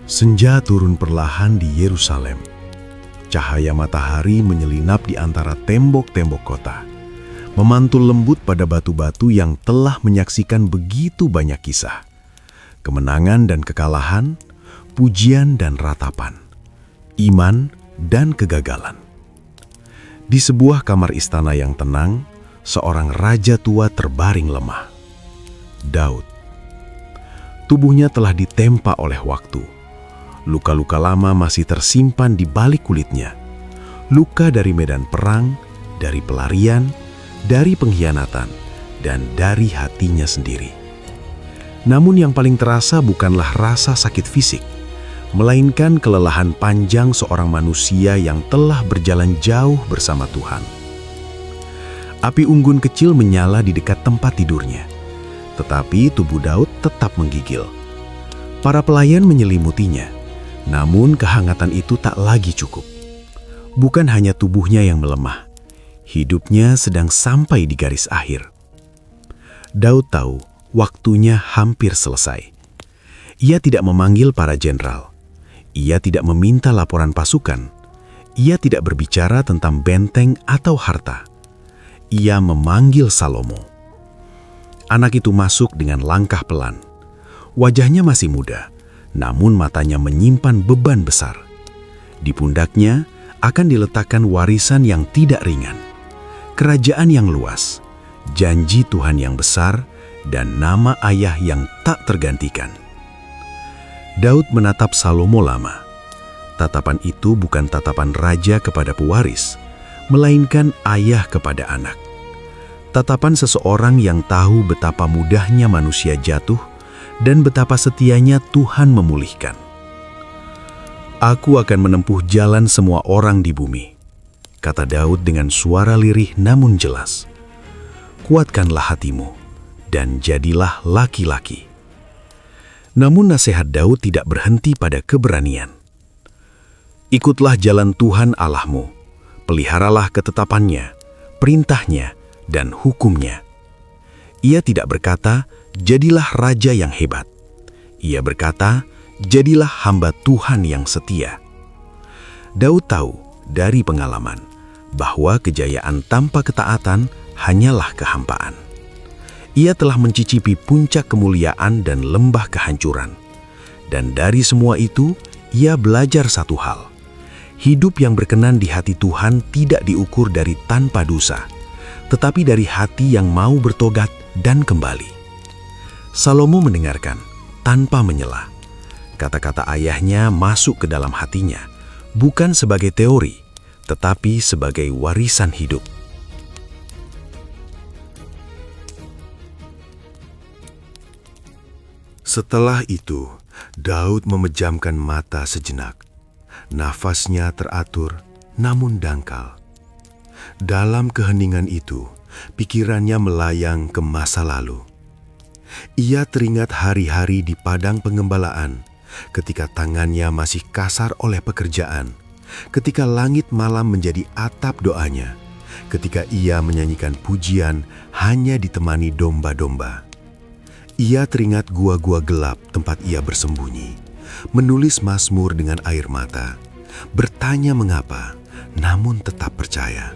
Senja turun perlahan di Yerusalem. Cahaya matahari menyelinap di antara tembok-tembok kota, memantul lembut pada batu-batu yang telah menyaksikan begitu banyak kisah, kemenangan dan kekalahan, pujian dan ratapan, iman dan kegagalan. Di sebuah kamar istana yang tenang, seorang raja tua terbaring lemah. Daud. Tubuhnya telah ditempa oleh waktu. Luka-luka lama masih tersimpan di balik kulitnya. Luka dari medan perang, dari pelarian, dari pengkhianatan, dan dari hatinya sendiri. Namun yang paling terasa bukanlah rasa sakit fisik, melainkan kelelahan panjang seorang manusia yang telah berjalan jauh bersama Tuhan. Api unggun kecil menyala di dekat tempat tidurnya, tetapi tubuh Daud tetap menggigil. Para pelayan menyelimutinya, namun kehangatan itu tak lagi cukup. Bukan hanya tubuhnya yang melemah, hidupnya sedang sampai di garis akhir. Daud tahu waktunya hampir selesai. Ia tidak memanggil para jenderal. Ia tidak meminta laporan pasukan. Ia tidak berbicara tentang benteng atau harta. Ia memanggil Salomo. Anak itu masuk dengan langkah pelan. Wajahnya masih muda, namun matanya menyimpan beban besar. Di pundaknya akan diletakkan warisan yang tidak ringan, kerajaan yang luas, janji Tuhan yang besar, dan nama ayah yang tak tergantikan. Daud menatap Salomo lama. Tatapan itu bukan tatapan raja kepada pewaris, melainkan ayah kepada anak. Tatapan seseorang yang tahu betapa mudahnya manusia jatuh dan betapa setianya Tuhan memulihkan. Aku akan menempuh jalan semua orang di bumi, kata Daud dengan suara lirih namun jelas. Kuatkanlah hatimu, dan jadilah laki-laki. Namun nasihat Daud tidak berhenti pada keberanian. Ikutlah jalan Tuhan Allahmu, peliharalah ketetapannya, perintahnya, dan hukumnya. Ia tidak berkata, jadilah raja yang hebat. Ia berkata, jadilah hamba Tuhan yang setia. Daud tahu dari pengalaman bahwa kejayaan tanpa ketaatan hanyalah kehampaan. Ia telah mencicipi puncak kemuliaan dan lembah kehancuran. Dan dari semua itu, ia belajar satu hal. Hidup yang berkenan di hati Tuhan tidak diukur dari tanpa dosa, tetapi dari hati yang mau bertobat dan kembali. Salomo mendengarkan tanpa menyela. Kata-kata ayahnya masuk ke dalam hatinya, bukan sebagai teori, tetapi sebagai warisan hidup. Setelah itu, Daud memejamkan mata sejenak. Nafasnya teratur, namun dangkal. Dalam keheningan itu, pikirannya melayang ke masa lalu. Ia teringat hari-hari di padang pengembalaan, ketika tangannya masih kasar oleh pekerjaan, ketika langit malam menjadi atap doanya, ketika ia menyanyikan pujian hanya ditemani domba-domba. Ia teringat gua-gua gelap tempat ia bersembunyi, menulis mazmur dengan air mata, bertanya mengapa, namun tetap percaya.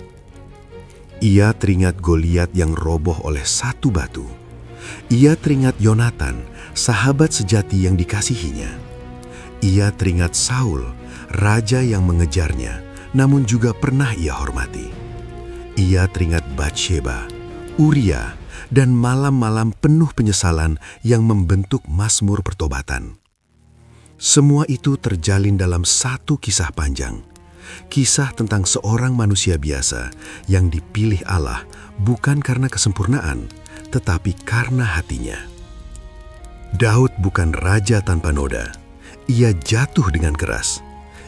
Ia teringat Goliat yang roboh oleh satu batu. Ia teringat Yonatan, sahabat sejati yang dikasihinya. Ia teringat Saul, raja yang mengejarnya, namun juga pernah ia hormati. Ia teringat Batsheba, Uria, dan malam-malam penuh penyesalan yang membentuk mazmur pertobatan. Semua itu terjalin dalam satu kisah panjang. Kisah tentang seorang manusia biasa yang dipilih Allah bukan karena kesempurnaan, tetapi karena hatinya. Daud bukan raja tanpa noda. Ia jatuh dengan keras.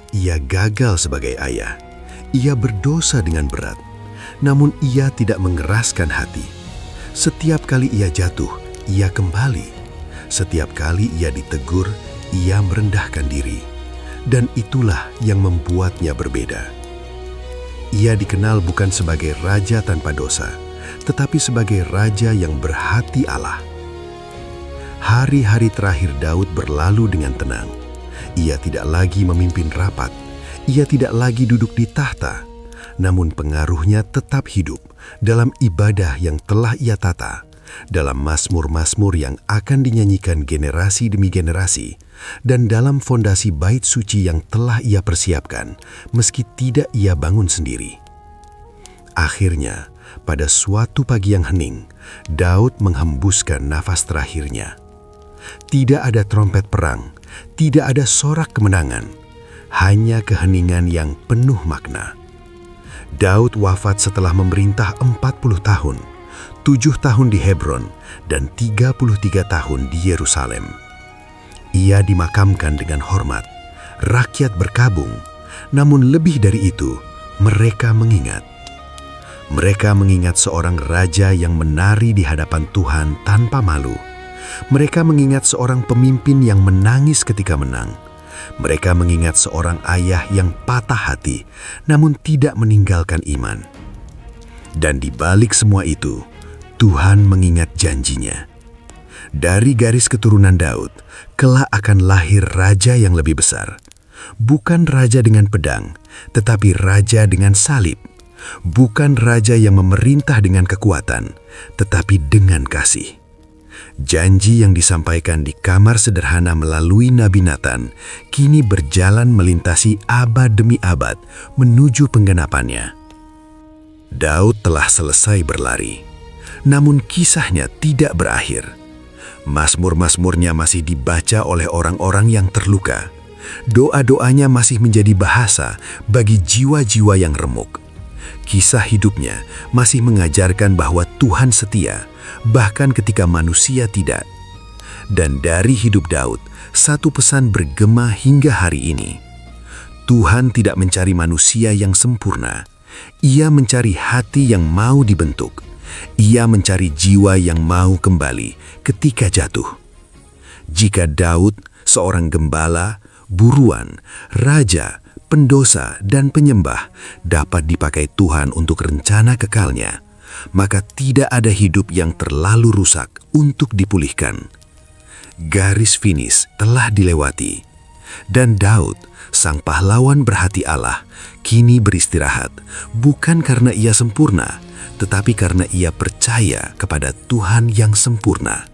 Ia gagal sebagai ayah. Ia berdosa dengan berat. Namun ia tidak mengeraskan hati. Setiap kali ia jatuh, ia kembali. Setiap kali ia ditegur, ia merendahkan diri. Dan itulah yang membuatnya berbeda. Ia dikenal bukan sebagai raja tanpa dosa, tetapi sebagai raja yang berhati Allah. Hari-hari terakhir Daud berlalu dengan tenang. Ia tidak lagi memimpin rapat. Ia tidak lagi duduk di tahta. Namun pengaruhnya tetap hidup dalam ibadah yang telah ia tata, dalam mazmur-mazmur yang akan dinyanyikan generasi demi generasi, dan dalam fondasi bait suci yang telah ia persiapkan, meski tidak ia bangun sendiri. Akhirnya, pada suatu pagi yang hening, Daud menghembuskan nafas terakhirnya. Tidak ada trompet perang, tidak ada sorak kemenangan, hanya keheningan yang penuh makna. Daud wafat setelah memerintah 40 tahun, 7 tahun di Hebron, dan 33 tahun di Yerusalem. Ia dimakamkan dengan hormat, rakyat berkabung, namun lebih dari itu, mereka mengingat. Mereka mengingat seorang raja yang menari di hadapan Tuhan tanpa malu. Mereka mengingat seorang pemimpin yang menangis ketika menang. Mereka mengingat seorang ayah yang patah hati, namun tidak meninggalkan iman. Dan di balik semua itu, Tuhan mengingat janjinya. Dari garis keturunan Daud, kelak akan lahir raja yang lebih besar. Bukan raja dengan pedang, tetapi raja dengan salib. Bukan raja yang memerintah dengan kekuatan, tetapi dengan kasih. Janji yang disampaikan di kamar sederhana melalui Nabi Natan kini berjalan melintasi abad demi abad menuju penggenapannya. Daud telah selesai berlari, namun kisahnya tidak berakhir. Mazmur-mazmurnya masih dibaca oleh orang-orang yang terluka. Doa-doanya masih menjadi bahasa bagi jiwa-jiwa yang remuk. Kisah hidupnya masih mengajarkan bahwa Tuhan setia, bahkan ketika manusia tidak. Dan dari hidup Daud, satu pesan bergema hingga hari ini. Tuhan tidak mencari manusia yang sempurna. Ia mencari hati yang mau dibentuk. Ia mencari jiwa yang mau kembali ketika jatuh. Jika Daud, seorang gembala, buruan, raja, pendosa, dan penyembah dapat dipakai Tuhan untuk rencana kekalnya, maka tidak ada hidup yang terlalu rusak untuk dipulihkan. Garis finish telah dilewati, dan Daud, sang pahlawan berhati Allah, kini beristirahat, bukan karena ia sempurna, tetapi karena ia percaya kepada Tuhan yang sempurna.